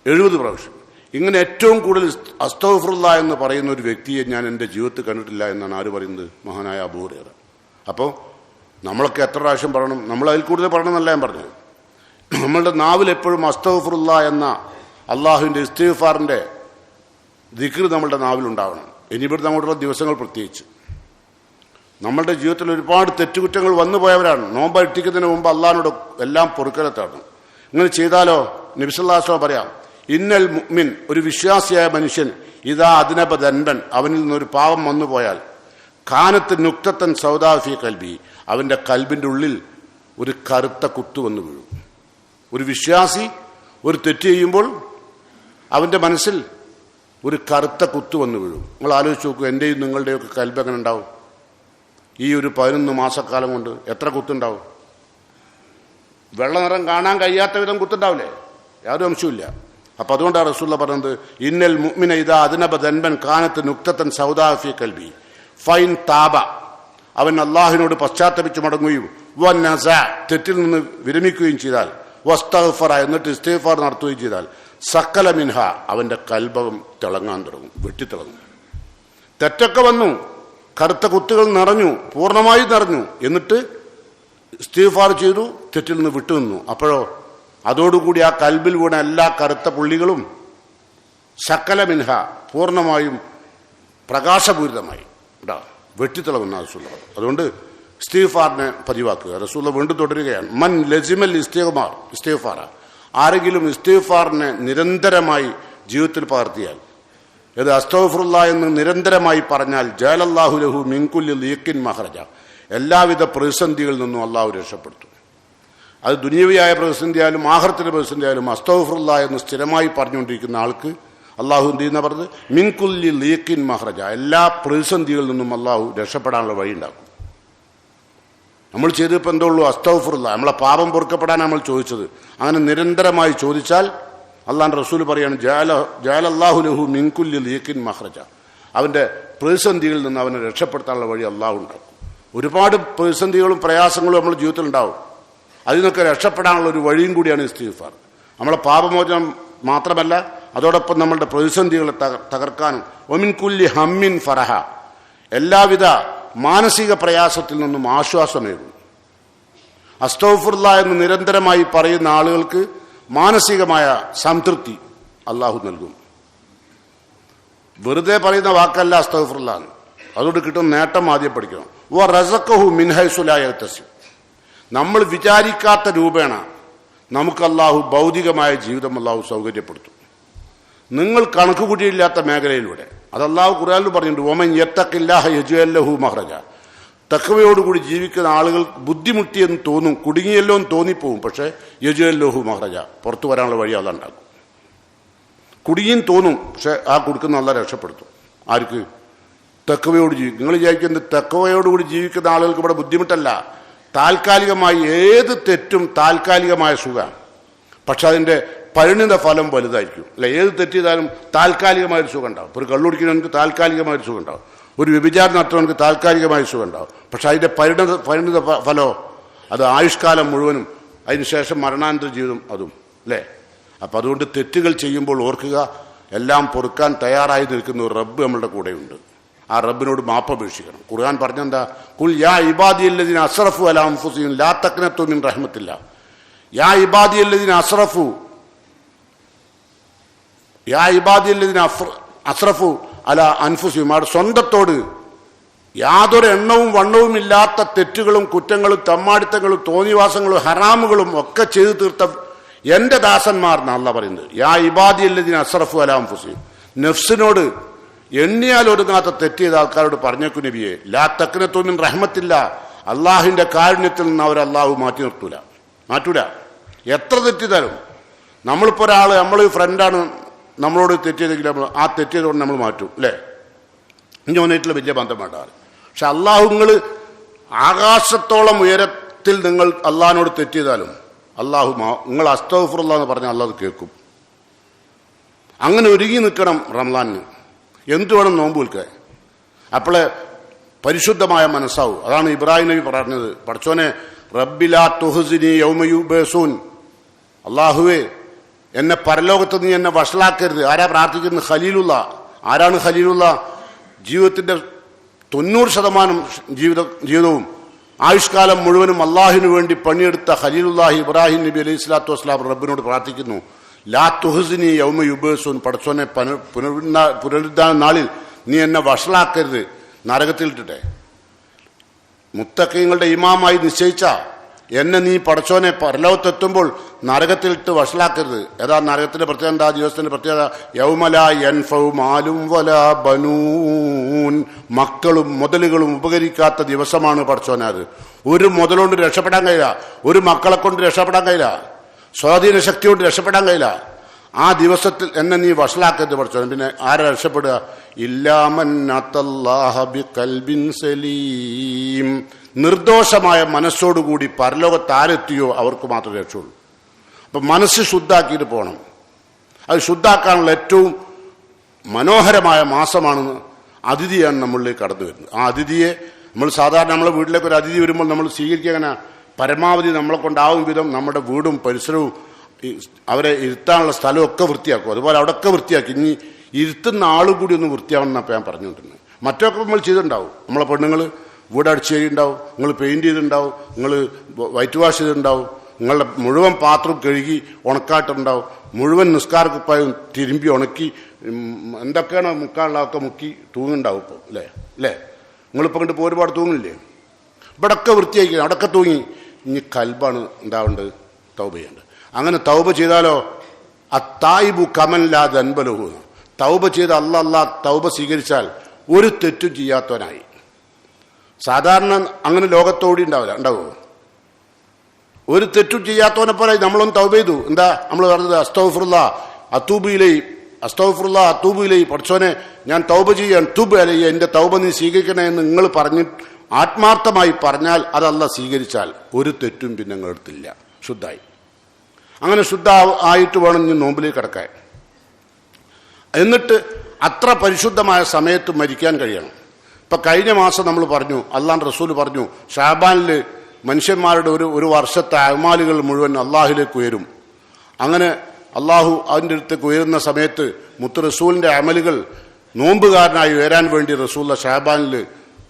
S1: 70 പ്രാവശ്യം. ഇങ്ങനെ ഏറ്റവും കൂടുതൽ അസ്തഗ്ഫിറുല്ലാഹ് എന്ന് പറയുന്ന ഒരു വ്യക്തിയെ ഞാൻ എൻ്റെ ജീവിതത്തിൽ കണ്ടിട്ടില്ല എന്നാണ് ആര് പറയുന്നത്, മഹാനായ അബൂ ഹുറൈറ. അപ്പോൾ നമ്മളൊക്കെ എത്ര പ്രാവശ്യം പറയണം, നമ്മൾ അതിൽ കൂടുതൽ പറയണം എന്നല്ല ഞാൻ പറഞ്ഞത്. നമ്മളുടെ നാവിൽ എപ്പോഴും അസ്തഗ്ഫിറുല്ലാഹ് എന്ന അള്ളാഹുവിൻ്റെ ഇസ്തിഗ്ഫാറിൻ്റെ ദിക്ർ നമ്മളുടെ നാവിലുണ്ടാവണം. ഇനി ഇവിടുന്ന് അങ്ങോട്ടുള്ള ദിവസങ്ങൾ പ്രത്യേകിച്ച് നമ്മളുടെ ജീവിതത്തിൽ ഒരുപാട് തെറ്റുകുറ്റങ്ങൾ വന്നു പോയവരാണ്. നോമ്പ് ഇട്ടിക്കുന്നതിന് മുമ്പ് അള്ളാഹിനോട് എല്ലാം പൊറുക്കലെ തേടണം. ഇങ്ങനെ ചെയ്താലോ നബി സല്ലല്ലാഹു അലൈഹി വസല്ലം പറയാം, ഇന്നൽ മുഅ്മിൻ, ഒരു വിശ്വാസിയായ മനുഷ്യൻ, ഇദാ അദ്നബ ദൻബൻ, അവനിൽ നിന്നൊരു പാപം വന്നു പോയാൽ, കാനത്ത് നുക്തത്തൻ സൗദാ ഫീ ഖൽബി, അവൻ്റെ കൽബിൻ്റെ ഉള്ളിൽ ഒരു കറുത്ത കുത്തു വന്നു വീഴും. ഒരു വിശ്വാസി ഒരു തെറ്റ് ചെയ്യുമ്പോൾ അവൻ്റെ മനസ്സിൽ ഒരു കറുത്ത കുത്തു വന്നു വീഴും. നിങ്ങൾ ആലോചിച്ച് നോക്കൂ, എൻ്റെയും നിങ്ങളുടെയൊക്കെ കൽബ് എങ്ങനെ ഉണ്ടാവും? ഈ ഒരു 11 മാസക്കാലം കൊണ്ട് എത്ര കുത്തുണ്ടാവും? വെള്ള നിറം കാണാൻ കഴിയാത്ത വിധം കുത്തുണ്ടാവില്ലേ? യാതൊരു അംശമില്ല. അപ്പം അതുകൊണ്ടാണ് റസൂലുള്ള പറഞ്ഞത്, ഇന്നൽ മുഅ്മിന ഇദാ അദ്നബ ദൻബൻ കാനത്ത് നുക്തത്തൻ സൗദാ ഫീ ഖൽബി ഫൈൻ താബ, അവൻ അള്ളാഹിനോട് പശ്ചാത്തപിച്ച് മടങ്ങുകയും വനസ, തെറ്റിൽ നിന്ന് വിരമിക്കുകയും ചെയ്താൽ, വസ്തഗ്ഫറ, എന്നിട്ട് ഇസ്തിഗ്ഫാർ നടത്തുകയും ചെയ്താൽ, സക്കല മിൻഹ, അവൻ്റെ കൽബകം തിളങ്ങാൻ തുടങ്ങും, വെട്ടിത്തിളങ്ങും. തെറ്റൊക്കെ വന്നു, കറുത്ത കുത്തുകൾ നിറഞ്ഞു, പൂർണ്ണമായും നിറഞ്ഞു, എന്നിട്ട് ഇസ്തിഗ്ഫാർ ചെയ്തു, തെറ്റിൽ നിന്ന് വിട്ടുനിന്നു. അപ്പോഴോ അതോടുകൂടി ആ കൽബിൽ വീണ എല്ലാ കറുത്ത പുള്ളികളും സക്കല മിൻഹ, പൂർണ്ണമായും പ്രകാശപൂരിതമായി വെട്ടിത്തിളങ്ങുന്ന റസൂലുള്ള. അതുകൊണ്ട് ഇസ്തിഗ്ഫാറിനെ പതിവാക്കുക. റസൂലുള്ള വീണ്ടും തുടരുകയാണ്, മൻ ലസിമൽ ഇസ്തിഗ്ഫാർ, ആരെങ്കിലും ഇസ്തിഗ്ഫാറിനെ നിരന്തരമായി ജീവിതത്തിൽ പകർത്തിയാൽ, ഇത് അസ്തഗ്ഫിറുല്ലാഹ് എന്ന് നിരന്തരമായി പറഞ്ഞാൽ, ജഅലല്ലാഹു ലഹു മിൻ കുല്ലി ദീഖിൻ മഖ്റജ, എല്ലാവിധ പ്രതിസന്ധികളിൽ നിന്നും അള്ളാഹു രക്ഷപ്പെടുത്തും. അത് ദുനിയവിയായ പ്രതിസന്ധിയായാലും ആഖിറത്തിലെ പ്രതിസന്ധിയായാലും അസ്തഗ്ഫിറുല്ലാഹ് എന്ന് സ്ഥിരമായി പറഞ്ഞുകൊണ്ടിരിക്കുന്ന ആൾക്ക് അള്ളാഹു എന്ത് ചെയ്യുന്ന പറഞ്ഞത്, മിൻ കുല്ലി ദീഖിൻ മഖ്റജ, എല്ലാ പ്രതിസന്ധികളിൽ നിന്നും അള്ളാഹു രക്ഷപ്പെടാനുള്ള വഴി ഉണ്ടാക്കും. നമ്മൾ ചെയ്തപ്പോൾ എന്തോ ഉള്ളൂ, അസ്തഗ്ഫിറുല്ലാഹ്, നമ്മളെ പാപം പൊറുക്കപ്പെടാൻ നമ്മൾ ചോദിച്ചത്. അങ്ങനെ നിരന്തരമായി ചോദിച്ചാൽ അള്ളാഹുവിന്റെ റസൂൽ പറയാണ്, ജഅലല്ലാഹു ലഹു മിൻ കുല്ലി ദീഖിൻ മഖ്റജ, അവൻ്റെ പ്രതിസന്ധികളിൽ നിന്ന് അവനെ രക്ഷപ്പെടുത്താനുള്ള വഴി അള്ളാഹു ഉണ്ടാക്കും. ഒരുപാട് പ്രതിസന്ധികളും പ്രയാസങ്ങളും നമ്മുടെ ജീവിതത്തിൽ ഉണ്ടാവും. അതിൽ നിന്നൊക്കെ രക്ഷപ്പെടാനുള്ള ഒരു വഴിയും കൂടിയാണ് ഇസ്തിഗ്ഫാർ. നമ്മളെ പാപമോചനം മാത്രമല്ല, അതോടൊപ്പം നമ്മളുടെ പ്രതിസന്ധികളെ തകർക്കാനും, ഒമിൻ കുല്ലി ഹമ്മിൻ ഫറഹ, എല്ലാവിധ മാനസിക പ്രയാസത്തിൽ നിന്നും ആശ്വാസമേകും. അസ്തഗ്ഫിറുല്ലാഹ് എന്ന് നിരന്തരമായി പറയുന്ന ആളുകൾക്ക് മാനസികമായ സംതൃപ്തി അള്ളാഹു നൽകും. വെറുതെ പറയുന്ന വാക്കല്ല അസ്തഗ്ഫിറുല്ലാഹ്, അതുകൊണ്ട് കിട്ടുന്ന നേട്ടം ആദ്യം പഠിക്കണം. വ റസഖഹു മിൻ ഹൈസു ലാ യഹ്തസിബ്, നമ്മൾ വിചാരിക്കാത്ത രൂപേണ നമുക്ക് അള്ളാഹു ഭൗതികമായ ജീവിതം അള്ളാഹു സൗകര്യപ്പെടുത്തും. നിങ്ങൾ കണക്കുകൂട്ടിയില്ലാത്ത മേഖലയിലൂടെ. അത് അള്ളാഹു ഖുർആനിൽ പറഞ്ഞിട്ടുണ്ട്, വമൻ യത്തഖില്ലാഹ യജ്അൽ ലഹു മഖ്റജ, തഖ്വയോടുകൂടി ജീവിക്കുന്ന ആളുകൾ ബുദ്ധിമുട്ടിയെന്ന് തോന്നും, കുടുങ്ങിയല്ലോ എന്ന് തോന്നിപ്പോവും. പക്ഷേ യജ്അൽ ലഹു മഖ്റജ, പുറത്തു വരാനുള്ള വഴി അള്ളാഹു ഉണ്ടാക്കും. കുടുങ്ങിയും തോന്നും, പക്ഷെ ആ കൊടുക്കുന്ന അള്ളാഹു രക്ഷപ്പെടുത്തും. ആർക്ക്? തഖ്വയോട് ജീവിക്കും. നിങ്ങൾ വിചാരിക്കുന്നത് തഖ്വയോടുകൂടി ജീവിക്കുന്ന ആളുകൾക്ക് ഇവിടെ ബുദ്ധിമുട്ടല്ല. താൽക്കാലികമായി ഏത് തെറ്റും താൽക്കാലികമായ സുഖമാണ്, പക്ഷെ അതിൻ്റെ പരിണിത ഫലം വലുതായിരിക്കും. അല്ല, ഏത് തെറ്റ് ചെയ്താലും താൽക്കാലികമായൊരു സുഖം ഉണ്ടാവും. ഒരു കള്ളുടിക്കുന്നവർക്ക് താൽക്കാലികമായൊരു സുഖം ഉണ്ടാവും. ഒരു വ്യഭിചാരം നടത്തുന്നവർക്ക് താൽക്കാലികമായി സുഖം ഉണ്ടാവും. പക്ഷെ അതിൻ്റെ പരിണിത ഫലോ അത് ആയുഷ്കാലം മുഴുവനും, അതിനുശേഷം മരണാനന്തര ജീവിതം അതും, അല്ലേ? അപ്പം അതുകൊണ്ട് തെറ്റുകൾ ചെയ്യുമ്പോൾ ഓർക്കുക, എല്ലാം പൊറുക്കാൻ തയ്യാറായി നിൽക്കുന്ന ഒരു റബ്ബ് നമ്മളുടെ കൂടെയുണ്ട്. ആ റബ്ബിനോട് മാപ്പപേക്ഷിക്കണം. ഖുർആൻ പറഞ്ഞെന്താ? ഖുൽ യാ ഇബാദിയല്ലദീന അസ്റഫു അലാ അൻഫുസിഹിം ലാ തഖ്നതു മിൻ റഹ്മത്തില്ലാ. യാ ഇബാദിയല്ലദീന അസ്റഫു അസ്റഫു അലാ അൻഫുസിഹിം, അവിടെ സ്വന്തത്തോട് യാതൊരു എണ്ണവും വണ്ണവും ഇല്ലാത്ത തെറ്റുകളും കുറ്റങ്ങളും തമ്മാടിത്തങ്ങളും തോന്നിവാസങ്ങളും ഹറാമുകളും ഒക്കെ ചെയ്തു തീർത്ത എന്റെ ദാസന്മാർ എന്നല്ല പറയുന്നത്. യാ ഇബാദിയല്ലദീന അസ്റഫു അലാ അൻഫുസിഹിം, നഫ്സിനോട് എണ്ണിയാൽ ഒടുങ്ങാത്ത തെറ്റ് ചെയ്ത ആൾക്കാരോട് പറഞ്ഞേക്കു നബിയെ, ലാ തഖ്നതു മിൻ റഹ്മത്തില്ല, അള്ളാഹുവിന്റെ കാരുണ്യത്തിൽ നിന്ന് അവർ അള്ളാഹു മാറ്റൂല. എത്ര തെറ്റിതാലും നമ്മളിപ്പോൾ ഒരാൾ, നമ്മൾ ഫ്രണ്ടാണ്, നമ്മളോട് തെറ്റ് ചെയ്തെങ്കിൽ ആ തെറ്റ് ചെയ്തുകൊണ്ട് നമ്മൾ മാറ്റും, അല്ലേ? ഇഞ്ഞോനായിട്ടുള്ള വലിയ ബന്ധം വേണ്ട. പക്ഷെ അള്ളാഹു, ആകാശത്തോളം ഉയരത്തിൽ നിങ്ങൾ അള്ളാഹിനോട് തെറ്റ് ചെയ്താലും അള്ളാഹു നിങ്ങൾ അസ്തഗ്ഫിറുല്ലാഹ് എന്ന് പറഞ്ഞാൽ അള്ളാഹ് കേൾക്കും. അങ്ങനെ ഒരുങ്ങി നിൽക്കണം റമളാനിന്. എന്തു വേണം നോമ്പ് വിൽക്കാൻ? അപ്പോളെ പരിശുദ്ധമായ മനസ്സാവും. അതാണ് ഇബ്രാഹിം നബി പറഞ്ഞത്, പടച്ചോനെ റബ്ബിലാ തുഹ്സിനി യൗമ യുബഅസൂൻ, അള്ളാഹുവേ എന്നെ പരലോകത്ത് നീ എന്നെ വഷളാക്കരുത്. ആരാ പ്രാർത്ഥിക്കുന്നത്? ഖലീലുള്ള. ആരാണ് ഖലീലുള്ള? ജീവിതത്തിന്റെ 90% ജീവിതവും ആയുഷ്കാലം മുഴുവനും അള്ളാഹുവിന് വേണ്ടി പണിയെടുത്ത ഖലീലുല്ലാഹി ഇബ്രാഹിം നബി അലൈഹി സ്വലാത്തു വസ്സലാം റബ്ബിനോട് പ്രാർത്ഥിക്കുന്നു, ലാ തുഹ്സിനി യൗമ യുബഅസൂൻ, പടച്ചോനെ പുനരുദ്ധാന നാളിൽ നീ എന്നെ വഷളാക്കരുത്, നരകത്തിലിട്ടെ. മുത്തഖീങ്ങളുടെ ഇമാമായി നിശ്ചയിച്ച എന്നെ നീ പടച്ചോനെ പരലോകത്തെത്തുമ്പോൾ നരകത്തിലിട്ട് വഷളാക്കരുത്. ഏതാ നരകത്തിന്റെ പ്രത്യേകത? എന്താ ദിവസത്തിന്റെ പ്രത്യേകത? യൗമലാ യൻഫഉ മാലും വലാ ബനൂൻ, മക്കളും മുതലുകളും ഉപകരിക്കാത്ത ദിവസമാണ് പടച്ചോനാത്. ഒരു മുതലുകൊണ്ട് രക്ഷപ്പെടാൻ കഴിയില്ല, ഒരു മക്കളെ കൊണ്ട് രക്ഷപ്പെടാൻ കഴിയില്ല, സ്വാധീന ശക്തി കൊണ്ട് രക്ഷപ്പെടാൻ കഴിയില്ല. ആ ദിവസത്തിൽ എന്നെ നീ വഷളാക്കരുത് പടച്ചോനെ. പിന്നെ ആരാ രക്ഷപ്പെടുക? ഇല്ലാമൻ അത്തല്ലാഹ ബിഖൽബിൻ സലീം, നിർദോഷമായ മനസ്സോടുകൂടി പരലോകത്ത് ആരെത്തിയോ അവർക്ക് മാത്രമേ രക്ഷയുള്ളൂ. അപ്പം മനസ്സ് ശുദ്ധാക്കിയിട്ട് പോകണം. അത് ശുദ്ധാക്കാനുള്ള ഏറ്റവും മനോഹരമായ മാസമാണ് അതിഥിയാണ് നമ്മളിലേക്ക് കടന്നു വരുന്നത്. ആ അതിഥിയെ നമ്മൾ സാധാരണ നമ്മളെ വീട്ടിലേക്ക് ഒരു അതിഥി വരുമ്പോൾ നമ്മൾ സ്വീകരിക്കാൻ പരമാവധി നമ്മളെ കൊണ്ടാവും വിധം നമ്മുടെ വീടും പരിസരവും അവരെ ഇരുത്താനുള്ള സ്ഥലമൊക്കെ വൃത്തിയാക്കും. അതുപോലെ അവിടെയൊക്കെ വൃത്തിയാക്കി. ഇനി ഇരുത്തുന്ന ആളും കൂടി ഒന്ന് വൃത്തിയാവണം എന്നപ്പോൾ ഞാൻ പറഞ്ഞുകൊണ്ടിരുന്നത്. മറ്റൊക്കെ നമ്മൾ ചെയ്തിട്ടുണ്ടാവും. നമ്മളെ പെണ്ണുങ്ങൾ വീട് അടിച്ചേരിണ്ടാവും, നിങ്ങൾ പെയിന്റ് ചെയ്തിട്ടുണ്ടാവും, നിങ്ങൾ വൈറ്റ് വാഷ് ചെയ്തിട്ടുണ്ടാവും, നിങ്ങളുടെ മുഴുവൻ പാത്രം കഴുകി ഉണക്കായിട്ടുണ്ടാവും, മുഴുവൻ നിസ്കാര കുപ്പായും തിരുമ്പി ഉണക്കി എന്തൊക്കെയാണോ മുക്കാനുള്ളതൊക്കെ മുക്കി തൂങ്ങുണ്ടാവും ഇപ്പോൾ, അല്ലേ? നിങ്ങളിപ്പോൾ കണ്ടിപ്പോൾ ഒരുപാട് തൂങ്ങില്ലേ? ഇവിടൊക്കെ വൃത്തിയാക്കി അവിടെയൊക്കെ തൂങ്ങി. ഇനി കൽബാണ് എന്താവേണ്ടത്? തൗബ ചെയ്യേണ്ടത്. അങ്ങനെ തൗബ ചെയ്താലോ? അത്തായിബു കമൻലാ ദൻബലഹു, തൗബ ചെയ്ത് അല്ലാ തൗബ സ്വീകരിച്ചാൽ ഒരു തെറ്റും ചെയ്യാത്തവനായി. സാധാരണ അങ്ങനെ ലോകത്തോടി ഉണ്ടാവുമോ? ഒരു തെറ്റും ചെയ്യാത്തവനെ പോലെ നമ്മളൊന്ന് തൗബ ചെയ്തു. എന്താ നമ്മൾ പറഞ്ഞത്? അസ്തഗ്ഫിറുല്ലാ അത്തൂബു ഇലൈഹി, പടച്ചോനെ ഞാൻ തൗബ ചെയ്യാൻ, തുബ് അലയ്യ, എന്റെ തൗബ നീ സ്വീകരിക്കണേ എന്ന് നിങ്ങൾ പറഞ്ഞ് ആത്മാർത്ഥമായി പറഞ്ഞാൽ അത് അല്ലാഹ് സ്വീകരിച്ചാൽ ഒരു തെറ്റും പിന്നെ നിങ്ങൾ എടുത്തില്ല, ശുദ്ധായി. അങ്ങനെ ശുദ്ധ ആയിട്ട് വേണം ഇനി നോമ്പിലേക്ക് കിടക്കാൻ. എന്നിട്ട് അത്ര പരിശുദ്ധമായ സമയത്ത് മരിക്കാൻ കഴിയണം. ഇപ്പൊ കഴിഞ്ഞ മാസം നമ്മൾ പറഞ്ഞു, അള്ളാഹുവിന്റെ റസൂൽ പറഞ്ഞു, ഷാബാനിൽ മനുഷ്യന്മാരുടെ ഒരു വർഷത്തെ അമാലുകൾ മുഴുവൻ അള്ളാഹുലേക്ക് ഉയരും. അങ്ങനെ അള്ളാഹു അതിൻ്റെ അടുത്തേക്ക് ഉയരുന്ന സമയത്ത് മുത്ത് റസൂലിന്റെ അമലുകൾ നോമ്പുകാരനായി ഉയരാൻ വേണ്ടി റസൂൽ ഷാബാനിൽ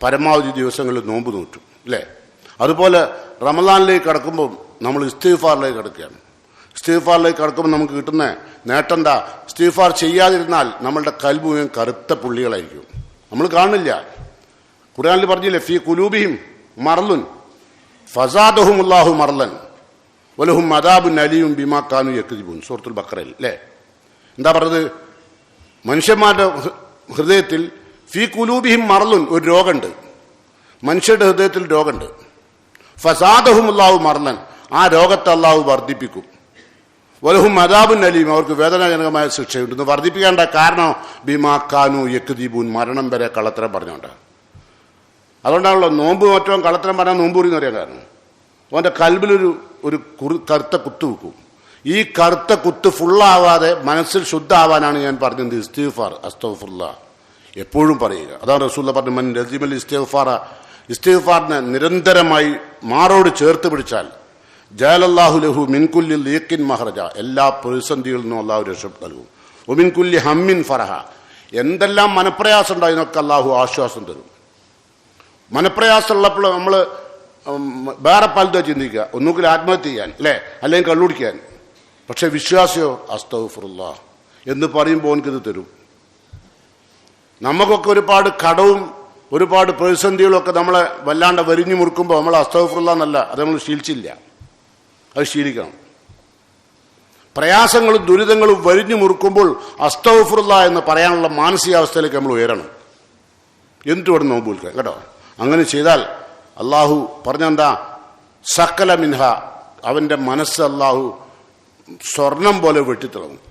S1: പരമാവധി ദിവസങ്ങളിൽ നോമ്പ് നോറ്റും, അല്ലേ? അതുപോലെ റമളാനിലേക്ക് കടക്കുമ്പോൾ നമ്മൾ ഇസ്തിഗ്ഫാറിലേക്ക് കിടക്കുകയാണ്. ഇസ്തിഗ്ഫാറിലേക്ക് കടക്കുമ്പോൾ നമുക്ക് കിട്ടുന്ന നേട്ടം എന്താ? ഇസ്തിഗ്ഫാർ ചെയ്യാതിരുന്നാൽ നമ്മളുടെ കൽബ് മുഴുവൻ കറുത്ത പുള്ളികളായിരിക്കും, നമ്മൾ കാണില്ല. ഖുർആനിൽ പറഞ്ഞില്ലേ, ഫീ ഖുലൂബിഹിം മർളുൻ ഫസാദഹുമുല്ലാഹു മർലൻ വലഹും അദാബുൻ അലീം ബിമാ കാനൂ യക്ദിബൂൻ, സൂറത്തുൽ ബഖറയിൽ, അല്ലേ? എന്താ പറഞ്ഞത്? മനുഷ്യന്മാരുടെ ഹൃദയത്തിൽ ഫീ ഖുലൂബിഹിം മർളുൻ, ഒരു രോഗമുണ്ട്. മനുഷ്യരുടെ ഹൃദയത്തിൽ രോഗമുണ്ട്. ഫസാദഹുമുല്ലാഹു മർലൻ, ആ രോഗത്തെ അള്ളാഹു വർദ്ധിപ്പിക്കും. വലഹും അദാബുൻ അലീം, അവർക്ക് വേദനാജനകമായ ശിക്ഷയുണ്ട്. ഇന്ന് വർദ്ധിപ്പിക്കേണ്ട കാരണം ബിമാ കാനൂ യക്ദിബൂൻ, മരണം വരെ കള്ളത്തരം പറഞ്ഞുകൊണ്ടാണ്. അതുകൊണ്ടാണല്ലോ നോമ്പ് മറ്റോ കള്ളത്തരം പറഞ്ഞാൽ നോമ്പ് എന്ന് പറയാൻ കാരണം അവൻ്റെ കൽബിലൊരു കറുത്ത കുത്ത് വെക്കും. ഈ കറുത്ത കുത്ത് ഫുള്ളാവാതെ മനസ്സിൽ ശുദ്ധമാവാനാണ് ഞാൻ പറഞ്ഞത് ഇസ്തിഗ്ഫാർ, അസ്തഗ്ഫിറുല്ലാഹ്. എപ്പോഴും പറയുക. അതാണ് റസൂലുള്ളാഹി പറഞ്ഞു, മൻ ലസിമൽ ഇസ്തിഗ്ഫാറിനെ നിരന്തരമായി മാറോട് ചേർത്ത് പിടിച്ചാൽ ജഅലല്ലാഹു ലഹു മിൻ കുല്ലി ലീഖിൻ മഖ്റജ, എല്ലാ പ്രതിസന്ധികളിൽ നിന്നും അള്ളാഹു രക്ഷ നൽകും. വമിൻ കുല്ലി ഹമ്മിൻ ഫറഹ, എന്തെല്ലാം മനപ്രയാസം ഉണ്ടോ അതിനൊക്കെ അള്ളാഹു ആശ്വാസം തരും. മനപ്രയാസം ഉള്ളപ്പോൾ നമ്മൾ വേറെ പലതോ ചിന്തിക്കുക, ഒന്നുകിൽ ആത്മഹത്യ ചെയ്യാൻ അല്ലേ, അല്ലെങ്കിൽ കള്ളുടിക്കാൻ. പക്ഷെ വിശ്വാസിയോ അസ്തഗ്ഫിറുല്ലാഹ് എന്ന് പറയുമ്പോൾ എനിക്കിത് തരും. നമുക്കൊക്കെ ഒരുപാട് കടവും ഒരുപാട് പ്രതിസന്ധികളൊക്കെ നമ്മളെ വല്ലാണ്ട് വരിഞ്ഞു മുറുക്കുമ്പോൾ നമ്മൾ അസ്തഗ്ഫിറുല്ലാഹ് എന്നല്ല, അത് നമ്മൾ ശീലിച്ചില്ല. അത് ശീലിക്കണം. പ്രയാസങ്ങളും ദുരിതങ്ങളും വരിഞ്ഞു മുറുക്കുമ്പോൾ അസ്തഗ്ഫിറുല്ലാഹ് എന്ന് പറയാനുള്ള മാനസികാവസ്ഥയിലേക്ക് നമ്മൾ ഉയരണം. എന്നിട്ട് ഇവിടെ നോമ്പ് വിൽക്കാം കേട്ടോ. അങ്ങനെ ചെയ്താൽ അള്ളാഹു പറഞ്ഞെന്താ, സകല മിൻഹ, അവൻ്റെ മനസ്സ് അള്ളാഹു സ്വർണം പോലെ വെട്ടിത്തിളങ്ങും,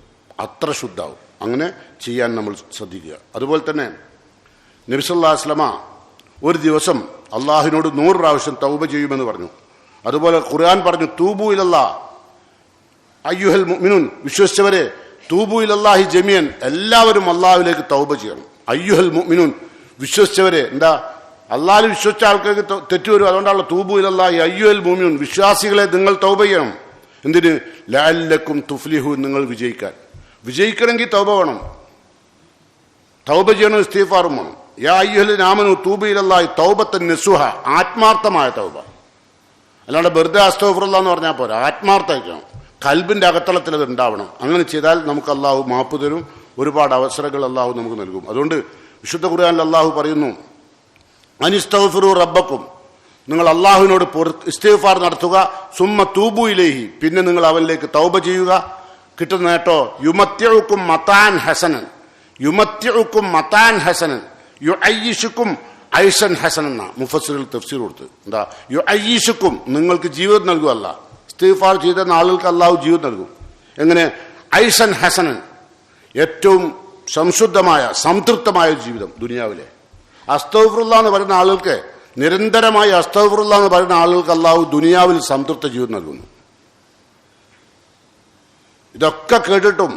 S1: അത്ര ശുദ്ധാവും. അങ്ങനെ ചെയ്യാൻ നമ്മൾ ശ്രദ്ധിക്കുക. അതുപോലെ തന്നെ നബി സല്ലല്ലാഹു അലൈഹി വസല്ലമ ഒരു ദിവസം അള്ളാഹുവിനോട് 100 പ്രാവശ്യം തൗബ ചെയ്യുമെന്ന് പറഞ്ഞു. അതുപോലെ ഖുർആൻ പറഞ്ഞു, തൂബു ഇലല്ലാഹ് അയ്യുഹൽ മുഅ്മിനൂൻ, വിശ്വസിച്ചവരെ, തൂബു ഇലല്ലാഹി ജമിയൻ, എല്ലാവരും അള്ളാഹുവിലേക്ക് തൗബ ചെയ്യണം. അയ്യുഹൽ മുഅ്മിനൂൻ, വിശ്വസിച്ചവരെ, എന്താ അള്ളാഹു വിശ്വസിച്ച ആൾക്കാർക്ക് തെറ്റു വരും. അതുകൊണ്ടാണല്ലോ തൂബു ഇലല്ലാഹി അയ്യുഹൽ മുഅ്മിനൂൻ, വിശ്വാസികളെ നിങ്ങൾ തൗബ ചെയ്യണം. എന്തിന്? ലഅല്ലക്കും തുഫ്ലിഹൂൻ, നിങ്ങൾ വിജയിക്കാൻ. വിജയിക്കണമെങ്കിൽ തൗബ വേണം, തൗബ ചെയ്യണം, ഇസ്തിഗ്ഫാറും വേണം. യാ അയ്യുഹല്ലദീന ആമനൂ തൂബു ഇലല്ലാഹി തൗബത്തൻ നസുഹ, ആത്മാർത്ഥമായ തൗബ. അല്ലാണ്ട് വെറുതെ അസ്തഗ്ഫിറുല്ലാഹ് എന്ന് പറഞ്ഞാൽ പോരാ, ആത്മാർത്ഥമായിരിക്കണം, കൽബിന്റെ അകത്തളത്തിൽ അത് ഉണ്ടാവണം. അങ്ങനെ ചെയ്താൽ നമുക്ക് അള്ളാഹു മാപ്പ് തരും, ഒരുപാട് അവസരങ്ങൾ അള്ളാഹു നമുക്ക് നൽകും. അതുകൊണ്ട് വിശുദ്ധ ഖുർആനിൽ അള്ളാഹു പറയുന്നു, അനിസ്തഗ്ഫിറൂ റബ്ബക്കും, നിങ്ങൾ അള്ളാഹുവിനോട് ഇസ്തിഗ്ഫാർ നടത്തുക, സുമ്മ തൂബു ഇലൈഹി, പിന്നെ നിങ്ങൾ അവനിലേക്ക് തൗബ ചെയ്യുക. കിട്ടുന്ന നേട്ടോ, യുമത്തിഉക്കും മതാൻ ഹസനൻ, യുമത്തിഉക്കും മതാൻ ഹസനൻ യുഅയ്യിശുക്കും ഐസൻ ഹസൻ എന്ന മുഫസ്സിറുകൾ തഫ്സീർ കൊടുത്ത്. എന്താ യുഅയ്യിശുക്കും, നിങ്ങൾക്ക് ജീവിതം നൽകുക. അല്ലാഹ് ഇസ്തിഗ്ഫാർ ചെയ്ത ആളുകൾക്ക് അള്ളാഹു ജീവിതം നൽകും. എങ്ങനെ? ഐസൻ ഹസനൻ, ഏറ്റവും സംശുദ്ധമായ സംതൃപ്തമായ ജീവിതം ദുനിയാവിലെ. അസ്തഗ്ഫിറുല്ലാഹ് എന്ന് പറയുന്ന ആളുകൾക്ക്, നിരന്തരമായി അസ്തഗ്ഫിറുല്ലാഹ് എന്ന് പറയുന്ന ആളുകൾക്ക് അള്ളാഹു ദുനിയാവിൽ സംതൃപ്ത ജീവിതം നൽകുന്നു. ഇതൊക്കെ കേട്ടിട്ടും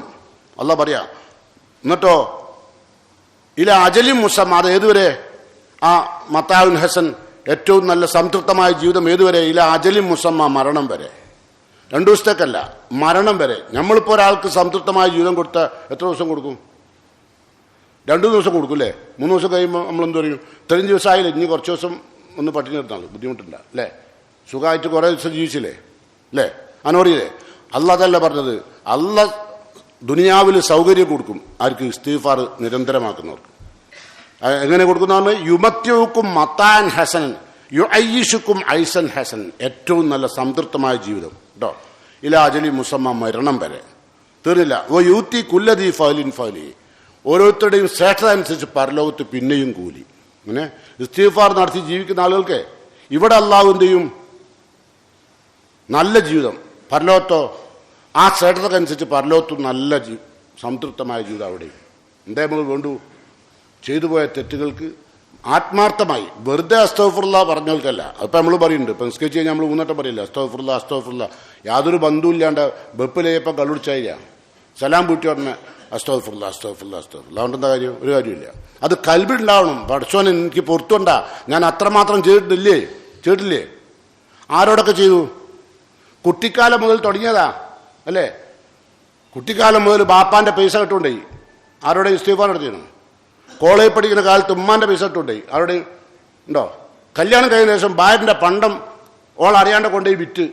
S1: അള്ളാഹ് പറയാ, എന്നിട്ടോ ഇല അജലിം മുസമ്മ, അത് ഏതുവരെ? ആ മതാഉൻ ഹസൻ, ഏറ്റവും നല്ല സംതൃപ്തമായ ജീവിതം ഏതുവരെ? ഇല അജലിം മുസമ്മ, മരണം വരെ. 2 ദിവസത്തേക്കല്ല, മരണം വരെ. നമ്മളിപ്പോൾ ഒരാൾക്ക് സംതൃപ്തമായ ജീവിതം കൊടുത്താൽ എത്ര ദിവസം കൊടുക്കും? 2 ദിവസം കൊടുക്കും അല്ലേ? 3 ദിവസം കഴിയുമ്പോൾ നമ്മൾ എന്ത് പറയും? ഇത്രയും ദിവസമായില്ല, ഇനി കുറച്ച് ദിവസം ഒന്ന് പട്ടിണി നിർത്താണല്ലോ, ബുദ്ധിമുട്ടില്ല അല്ലേ? സുഖമായിട്ട് കുറേ ദിവസം ജീവിച്ചില്ലേ അല്ലേ? അനോറിയില്ലേ? അള്ളാഹ് അതല്ല പറഞ്ഞത്. അള്ളാഹ് ദുനിയാവിൽ സൗകര്യം കൊടുക്കും ആർക്ക്? ഇസ്തിഗ്ഫാർ നിരന്തരമാക്കുന്നവർക്ക്. എങ്ങനെ കൊടുക്കുന്നതാണ്? യുമത്തിഉക്കും മതാൻ ഹസൻ യുഅയ്യിശുക്കും ഐസൻ ഹസൻ, ഏറ്റവും നല്ല സംതൃപ്തമായ ജീവിതം കേട്ടോ. ഇലാ അജലി മുസമ്മ, മരണം വരെ. തീർന്നില്ല. ഓ യൂത്തി കുല്ലദീ ഫഅലിൻ ഫഅലി, ഓരോരുത്തരുടെയും ശ്രേഷ്ഠത അനുസരിച്ച് പരലോകത്ത് പിന്നെയും കൂലി. അങ്ങനെ ഇസ്തിഗ്ഫാർ നടത്തി ജീവിക്കുന്ന ആളുകൾക്ക് ഇവിടെ അള്ളാഹു എന്ത് ചെയ്യും? നല്ല ജീവിതം. പരലോകത്തോ ആ ശ്രേഷ്ഠതക്കനുസരിച്ച് പരലോകത്തും നല്ല സംതൃപ്തമായ ജീവിതം അവിടെയും. എന്താ നമ്മൾ വേണ്ടു? ചെയ്തു പോയ തെറ്റുകൾക്ക് ആത്മാർത്ഥമായി, വെറുതെ അസ്തഗ്ഫിറുല്ലാഹ് പറഞ്ഞവൾക്കല്ല. അതിപ്പോൾ നമ്മൾ പറയുന്നുണ്ട്, ഇപ്പം നിസ്കരിച്ച് കഴിഞ്ഞാൽ നമ്മൾ 3 വട്ടം പറയില്ല അസ്തഗ്ഫിറുല്ലാഹ് അസ്തഗ്ഫിറുല്ലാഹ്, യാതൊരു ബന്ധുവില്ലാണ്ട് വെപ്പിലേപ്പം കള്ളുടിച്ചായില്ല, സലാം പൂട്ടി പറഞ്ഞ അസ്തഗ്ഫിറുല്ലാഹ് അസ്തഗ്ഫിറുല്ലാഹ് അസ്തഗ്ഫിറുല്ലാഹ്. അതുകൊണ്ടെന്താ കാര്യം? ഒരു കാര്യമില്ല. അത് കൽബിലുണ്ടാവണം. പഠിച്ചോനെ എനിക്ക് പുറത്തുകൊണ്ട, ഞാൻ അത്രമാത്രം ചെയ്തിട്ടില്ലേ? ആരോടൊക്കെ ചെയ്തു? കുട്ടിക്കാലം മുതൽ തുടങ്ങിയതാ അല്ലേ? കുട്ടിക്കാലം മുതൽ ബാപ്പാന്റെ പൈസ കിട്ടുകൊണ്ടേ ആരോടെ ഇസ്തിഗ്ഫാർ നടത്തിയാണ്? കോളേജ് പഠിക്കുന്ന കാലത്ത് ഉമ്മാന്റെ പൈസ കിട്ടുകൊണ്ടേ ആരോടെ ഉണ്ടോ? കല്യാണം കഴിഞ്ഞ ശേഷം ഭാര്യന്റെ പണ്ടം ഓൾ അറിയാണ്ട് കൊണ്ടുപോയി വിറ്റ്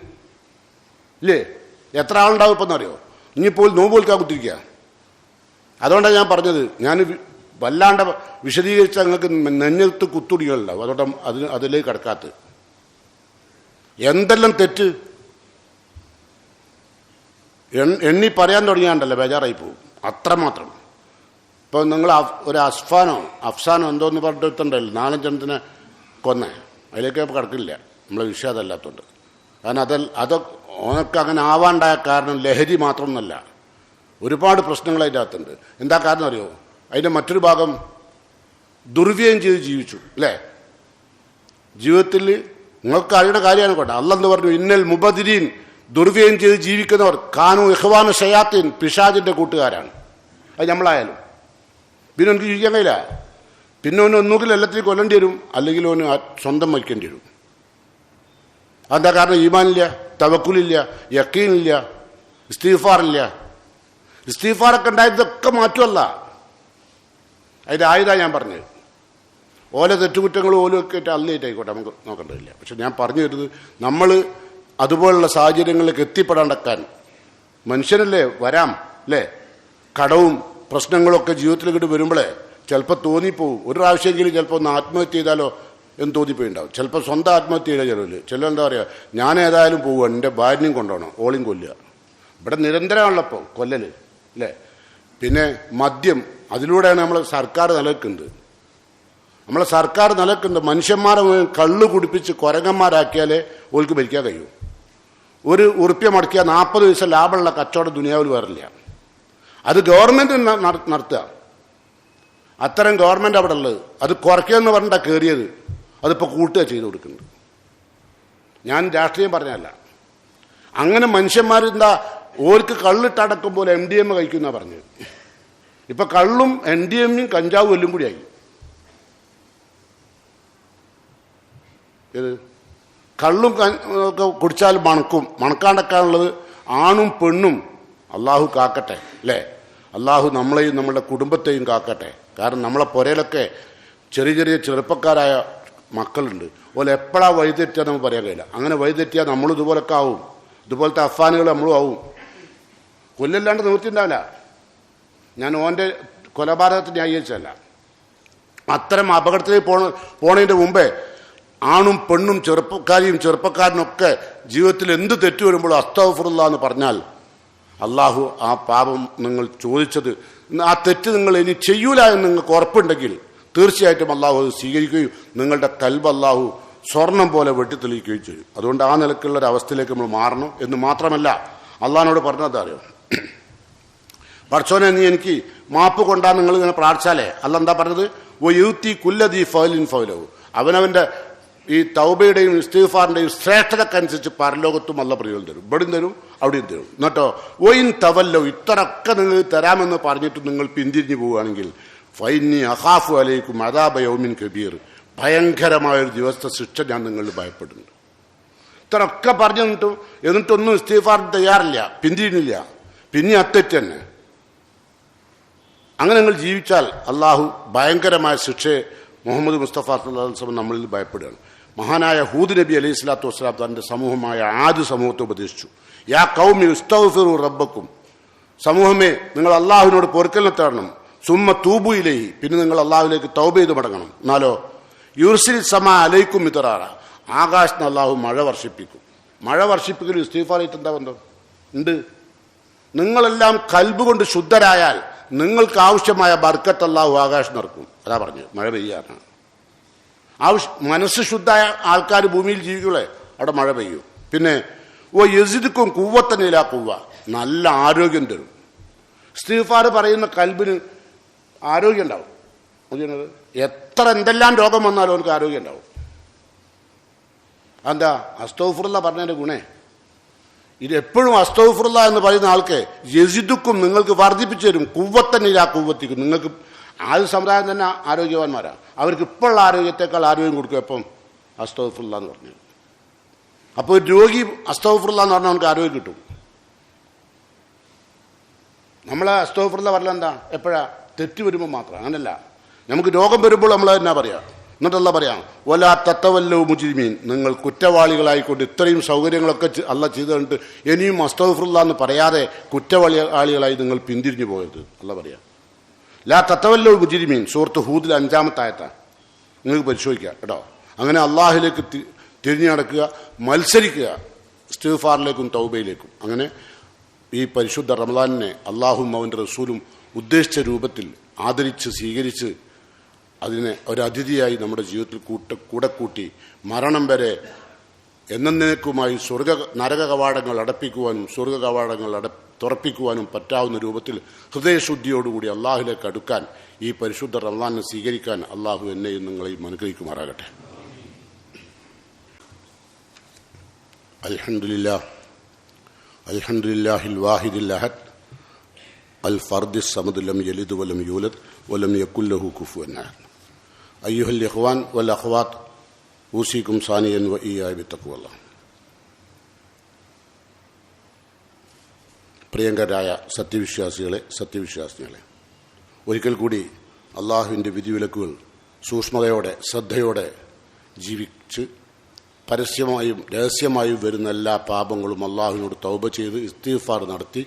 S1: ഇല്ലേ? എത്ര ആളുണ്ടാവും ഇപ്പം എന്നറിയോ? ഇനിയിപ്പോൾ നോമ്പ് വിൽക്കാൻ കുത്തിരിക്കുക. അതുകൊണ്ടാണ് ഞാൻ പറഞ്ഞത്, ഞാൻ വല്ലാണ്ട് വിശദീകരിച്ച നിങ്ങൾക്ക് നെഞ്ഞത്ത് കുത്തുടികളുണ്ടാവും. അതുകൊണ്ട് അതിലേക്ക് കിടക്കാത്ത എന്തെല്ലാം തെറ്റ് എണ്ണി പറയാൻ തുടങ്ങിയാണ്ടല്ലോ ബേജാറായി പോകും, അത്രമാത്രം. ഇപ്പോൾ നിങ്ങൾ ഒരു അഫ്സാനോ എന്തോന്ന് പറഞ്ഞിട്ടുണ്ടല്ലോ, 4 എണ്ണത്തിനെ കൊന്നേ, അതിലേക്ക് കിടക്കില്ല. നമ്മളെ വിഷയം അതല്ലാത്തതുകൊണ്ട്. കാരണം ഓനൊക്കെ അങ്ങനെ ആവാണ്ടായ കാരണം ലഹരി മാത്രമൊന്നുമല്ല, ഒരുപാട് പ്രശ്നങ്ങൾ അതിൻ്റെ അകത്തുണ്ട്. എന്താ കാരണം അറിയോ? അതിൻ്റെ മറ്റൊരു ഭാഗം ദുർവ്യയം ചെയ്ത് ജീവിച്ചു അല്ലേ? ജീവിതത്തിൽ നിങ്ങൾക്ക് അറിയുന്ന കാര്യമാണ് കേട്ടോ. അള്ളാഹ് എന്ന് പറഞ്ഞു, ഇന്നൽ മുബദിരീൻ, ദുർവ്യയം ചെയ്ത് ജീവിക്കുന്നവർ കാനു ഇഖ്വാന ശയാത്തീൻ, പിശാചിന്റെ കൂട്ടുകാരാണ്. അത് നമ്മളായാലും പിന്നെ എനിക്ക് ജീവിക്കാൻ കഴിയില്ല. പിന്നെ ഓന് ഒന്നുകിൽ എല്ലാത്തിനും കൊല്ലേണ്ടി വരും, അല്ലെങ്കിൽ ഓന് സ്വന്തം മരിക്കേണ്ടി വരും. അതെന്താ കാരണം? ഈമാനില്ല, തവക്കുലില്ല, യക്കീനില്ല, ഇസ്തിഗ്ഫാറില്ല. ഇസ്തിഗ്ഫാറൊക്കെ ഉണ്ടായതൊക്കെ മാറ്റുമല്ല. അതിൻ്റെ ആയുധ ഞാൻ പറഞ്ഞത്. ഓല തെറ്റുകുറ്റങ്ങളും ഓലൊക്കെ ആയിട്ട് അല്ലായിട്ടായിക്കോട്ടെ, നമുക്ക് നോക്കേണ്ടതില്ല. പക്ഷെ ഞാൻ പറഞ്ഞു തരുന്നത്, നമ്മൾ അതുപോലുള്ള സാഹചര്യങ്ങളിലേക്ക് എത്തിപ്പെടാണ്ടക്കാൻ മനുഷ്യനല്ലേ, വരാം അല്ലേ, കടവും പ്രശ്നങ്ങളൊക്കെ ജീവിതത്തിലേക്ക് വരുമ്പോഴേ ചിലപ്പോൾ തോന്നിപ്പോവും. ഒരു പ്രാവശ്യമെങ്കിലും ചിലപ്പോൾ ഒന്ന് ആത്മഹത്യ ചെയ്താലോ എന്ന് തോന്നിപ്പോയിണ്ടാവും. ചിലപ്പോൾ സ്വന്തം ആത്മഹത്യ ചെയ്ത ചിലർ എന്താ പറയുക, ഞാൻ ഏതായാലും പോവുക, എൻ്റെ ഭാര്യനെയും കൊണ്ടുപോകണം, ഓളിയും കൊല്ലുക. ഇവിടെ നിരന്തരമാണല്ലോ ഇപ്പോൾ കൊല്ലൽ അല്ലേ. പിന്നെ മദ്യം, അതിലൂടെയാണ് നമ്മളെ സർക്കാർ നിലനിൽക്കുന്നത്. നമ്മളെ സർക്കാർ നിലനിൽക്കുന്നത് മനുഷ്യന്മാരെ കള്ള് കുടിപ്പിച്ച് കുരങ്ങന്മാരാക്കിയാലേ ഓൾക്ക് ഭരിക്കാൻ കഴിയൂ. ഒരു ഉറുപ്പ്യ മുടക്കിയാൽ 40 പൈസ ലാഭമുള്ള കച്ചവടം ദുനിയാവിൽ വരില്ല. അത് ഗവൺമെൻറ് നടത്തുക. അത്തരം ഗവൺമെൻറ് അവിടെ ഉള്ളത്. അത് കുറയ്ക്കുമെന്ന് പറഞ്ഞിട്ടാണ് കയറിയത്. അതിപ്പോൾ കൂട്ടുക ചെയ്തു കൊടുക്കുന്നുണ്ട്. ഞാൻ രാഷ്ട്രീയം പറഞ്ഞല്ല. അങ്ങനെ മനുഷ്യന്മാരെന്താ ഓർക്ക് കള്ളിട്ടടക്കുമ്പോൾ MDMA കഴിക്കുന്ന പറഞ്ഞത്. ഇപ്പം കള്ളും MDMA കഞ്ചാവും എല്ലാം കൂടിയായി. ഇത് കള്ളും ഒക്കെ കുടിച്ചാൽ മണക്കും. മണക്കാണ്ടൊക്കെയാണുള്ളത് ആണും പെണ്ണും. അള്ളാഹു കാക്കട്ടെ അല്ലേ. അള്ളാഹു നമ്മളെയും നമ്മളുടെ കുടുംബത്തെയും കാക്കട്ടെ. കാരണം നമ്മളെ പുരയിലൊക്കെ ചെറിയ ചെറിയ ചെറുപ്പക്കാരായ മക്കളുണ്ട്. അതുപോലെ എപ്പോഴാണ് വഴിതെറ്റിയാൽ നമുക്ക് പറയാൻ കഴിയില്ല. അങ്ങനെ വഴിതെറ്റിയാൽ നമ്മളും ഇതുപോലൊക്കെ ആവും. ഇതുപോലത്തെ അഫാനുകൾ നമ്മളും ആവും. കൊല്ലല്ലാണ്ട് നിവൃത്തിയുണ്ടാവില്ല. ഞാൻ ഓൻ്റെ കൊലപാതകത്തിന് ന്യായീകരിച്ചല്ല. അത്തരം അപകടത്തിലേക്ക് പോണതിൻ്റെ മുമ്പേ ആണും പെണ്ണും ചെറുപ്പക്കാരനൊക്കെ ജീവിതത്തിൽ എന്ത് തെറ്റു വരുമ്പോഴും അസ്തഗ്ഫിറുല്ലാഹ് എന്ന് പറഞ്ഞാൽ അള്ളാഹു ആ പാപം നിങ്ങൾ ചോദിച്ചത്, ആ തെറ്റ് നിങ്ങൾ ഇനി ചെയ്യൂല എന്ന് നിങ്ങൾക്ക് ഉറപ്പുണ്ടെങ്കിൽ തീർച്ചയായിട്ടും അള്ളാഹു അത് സ്വീകരിക്കുകയും നിങ്ങളുടെ കൽബ് അള്ളാഹു സ്വർണം പോലെ വെട്ടിത്തെളിയിക്കുകയും ചെയ്യും. അതുകൊണ്ട് ആ നിലക്കുള്ള ഒരു അവസ്ഥയിലേക്ക് നമ്മൾ മാറണം. എന്ന് മാത്രമല്ല, അള്ളാഹിനോട് പറഞ്ഞത് അറിയോ, പടച്ചോനെ നീ എനിക്ക് മാപ്പ് കൊണ്ടാ നിങ്ങൾ ഇങ്ങനെ പ്രാർത്ഥിച്ചാലേ അല്ല എന്താ പറഞ്ഞത്, ഓ യൂത്തി കുല്ലദീ ഫൗലിൻ ഫൗലഹു, അവനവൻ്റെ ഈ തൗബയുടെയും ഇസ്തിഗ്ഫാറിന്റെയും ശ്രേഷ്ഠതക്കനുസരിച്ച് പരലോകത്തും അല്ല പ്രയോജനം തരും. ഇവിടെയും തരും, അവിടെയും തരും. എന്നിട്ടോ ഒയിൻ തവല്ലോ, ഇത്രയൊക്കെ നിങ്ങൾ തരാമെന്ന് പറഞ്ഞിട്ട് നിങ്ങൾ പിന്തിരിഞ്ഞു പോവുകയാണെങ്കിൽ ഫൈനി അഖാഫു അലൈക്കും അദാബ യൗമിൻ കബീർ, ഭയങ്കരമായൊരു ദിവസത്തെ ശിക്ഷ ഞാൻ നിങ്ങളിൽ ഭയപ്പെടുന്നുണ്ട്. ഇത്രയൊക്കെ പറഞ്ഞു എന്നിട്ടൊന്നും ഇസ്തിഗ്ഫാറിന് തയ്യാറില്ല, പിന്തിരിഞ്ഞില്ല, പിന്നെ അത്തെറ്റ് തന്നെ. അങ്ങനെ നിങ്ങൾ ജീവിച്ചാൽ അള്ളാഹു ഭയങ്കരമായ ശിക്ഷയെ മുഹമ്മദ് മുസ്തഫ സല്ലല്ലാഹു അലൈഹി വസല്ലം നമ്മളിൽ ഭയപ്പെടുകയാണ്. മഹാനായ ഹൂദ് നബി അലൈഹി സ്വലാത്തു വസ്സലാം തന്റെ സമൂഹമായ ആദ് സമൂഹത്തെ ഉപദേശിച്ചു. യാ ഖൗമി ഇസ്തഗ്ഫിറു റബ്ബക്കും, സമൂഹമേ നിങ്ങൾ അള്ളാഹുവിനോട് പൊറുക്കലിനെ തേടണം. സുമ്മ തൂബു ഇലൈഹി, പിന്നെ നിങ്ങൾ അള്ളാഹുവിലേക്ക് തൗബ ചെയ്ത് മടങ്ങണം. എന്നാലോ യുർസിൽ സമാ അലൈക്കും മിദ്റാറ, ആകാശത്തിന് അള്ളാഹു മഴ വർഷിപ്പിക്കും. മഴ വർഷിപ്പിക്കൽ ഇസ്തിഗ്ഫാറായിട്ട് എന്താ ബന്ധം ഉണ്ട്? നിങ്ങളെല്ലാം കൽബ് കൊണ്ട് ശുദ്ധരായാൽ നിങ്ങൾക്ക് ആവശ്യമായ ബർക്കത്ത് അല്ലാഹു ആകാശം നിറക്കും. അതാ പറഞ്ഞു മഴ പെയ്യാനാണ്. മനസ്സ് ശുദ്ധമായ ആൾക്കാർ ഭൂമിയിൽ ജീവിക്കുള്ളേ അവിടെ മഴ പെയ്യും. പിന്നെ ഓ യസിദുക്കും കുവ്വത്തനിലാ കുവ്വ, നല്ല ആരോഗ്യം തരും. ഇസ്തിഗ്ഫാർ പറയുന്ന കൽബിന് ആരോഗ്യം ഉണ്ടാവും. എത്ര എന്തെല്ലാം രോഗം വന്നാലും അവർക്ക് ആരോഗ്യം ഉണ്ടാവും. എന്താ അസ്തഗ്ഫിറുല്ലാഹ് പറഞ്ഞതിന്റെ ഗുണേ ഇത്. എപ്പോഴും അസ്തഗ്ഫിറുല്ലാഹ് എന്ന് പറയുന്ന ആൾക്ക് യസിദുക്കും നിങ്ങൾക്ക് വർദ്ധിപ്പിച്ചു തരും, കുവ്വത്തനിലാ കുവ്വത്തിക്കും. നിങ്ങൾക്ക് ആദ്യ സമുദായം തന്നെ ആരോഗ്യവാന്മാരാണ്. അവർക്ക് ഇപ്പോഴുള്ള ആരോഗ്യത്തെക്കാൾ ആരോഗ്യം കൊടുക്കും. എപ്പം അസ്തഗ്ഫിറുല്ലാഹ് എന്ന് പറഞ്ഞു. അപ്പോൾ ഒരു രോഗി അസ്തഗ്ഫിറുല്ലാഹ് എന്ന് പറഞ്ഞാൽ അവർക്ക് ആരോഗ്യം കിട്ടും. നമ്മളെ അസ്തഗ്ഫിറുല്ലാഹ് പറഞ്ഞാൽ എന്താ, എപ്പോഴാ തെറ്റ് വരുമ്പോൾ മാത്രം. അങ്ങനല്ല, നമുക്ക് രോഗം വരുമ്പോൾ നമ്മൾ എന്നാ പറയാ, എന്നിട്ടല്ല പറയാം വലാ തത്തവല്ലോ മുജ്രിമീൻ, നിങ്ങൾ കുറ്റവാളികളായിക്കൊണ്ട് ഇത്രയും സൗകര്യങ്ങളൊക്കെ അല്ല ചെയ്ത് കണ്ടിട്ട് ഇനിയും അസ്തഗ്ഫിറുല്ലാഹ് എന്ന് പറയാതെ കുറ്റവാളികളായി നിങ്ങൾ പിന്തിരിഞ്ഞു പോകരുത് അല്ല പറയാം. ലാ തത്തവല്ലോ മുജ്രിമീൻ, സൂറത്ത് ഹൂദിൽ 5-ാമത്തെ ആയത്താണ്. നിങ്ങൾക്ക് പരിശോധിക്കുക കേട്ടോ. അങ്ങനെ അള്ളാഹിലേക്ക് തിരിഞ്ഞു നടക്കുക, മത്സരിക്കുക ഇസ്തിഗ്ഫാറിലേക്കും തൗബയിലേക്കും. അങ്ങനെ ഈ പരിശുദ്ധ റമദാനിനെ അള്ളാഹും അവൻ്റെ റസൂലും ഉദ്ദേശിച്ച രൂപത്തിൽ ആദരിച്ച് സ്വീകരിച്ച് അതിനെ ഒരതിഥിയായി നമ്മുടെ ജീവിതത്തിൽ കൂടെ കൂട്ടി മരണം വരെ എന്നേക്കുമായി നരക കവാടങ്ങൾ അടപ്പിക്കുവാനും സ്വർഗ കവാടങ്ങൾ തുറപ്പിക്കുവാനും പറ്റാവുന്ന രൂപത്തിൽ ഹൃദയശുദ്ധിയോടുകൂടി അള്ളാഹുലേക്ക് അടുക്കാൻ ഈ പരിശുദ്ധ റമദാനിനെ സ്വീകരിക്കാൻ അള്ളാഹു എന്നെയും നിങ്ങളെയും അനുഗ്രഹിക്കുമാറാകട്ടെ. അൽഹംദുലില്ലാഹിൽ വാഹിദിൽ അഹദ് അൽ ഫർദിസ് സമദ് ലം യലിദ് വലം യൂലദ് വലം യകുൽ ലഹു കുഫുവൻ അഹദ്. അയ്യുഹൽ ഇഖ്വാൻ വൽ അഖ്വാത്ത് ഊസിക്കും സാനിയൻ വ ഇയ്യായ ബിത്തഖ്വല്ലാഹ്. പ്രിയങ്കരായ സത്യവിശ്വാസികളെ, ഒരിക്കൽ കൂടി അള്ളാഹുവിൻ്റെ വിധിവിലക്കുകൾ സൂക്ഷ്മതയോടെ ശ്രദ്ധയോടെ ജീവിച്ച് പരസ്യമായും രഹസ്യമായും വരുന്ന എല്ലാ പാപങ്ങളും അള്ളാഹുവിനോട് തൗബ ചെയ്ത് ഇസ്തിഗ്ഫാർ നടത്തി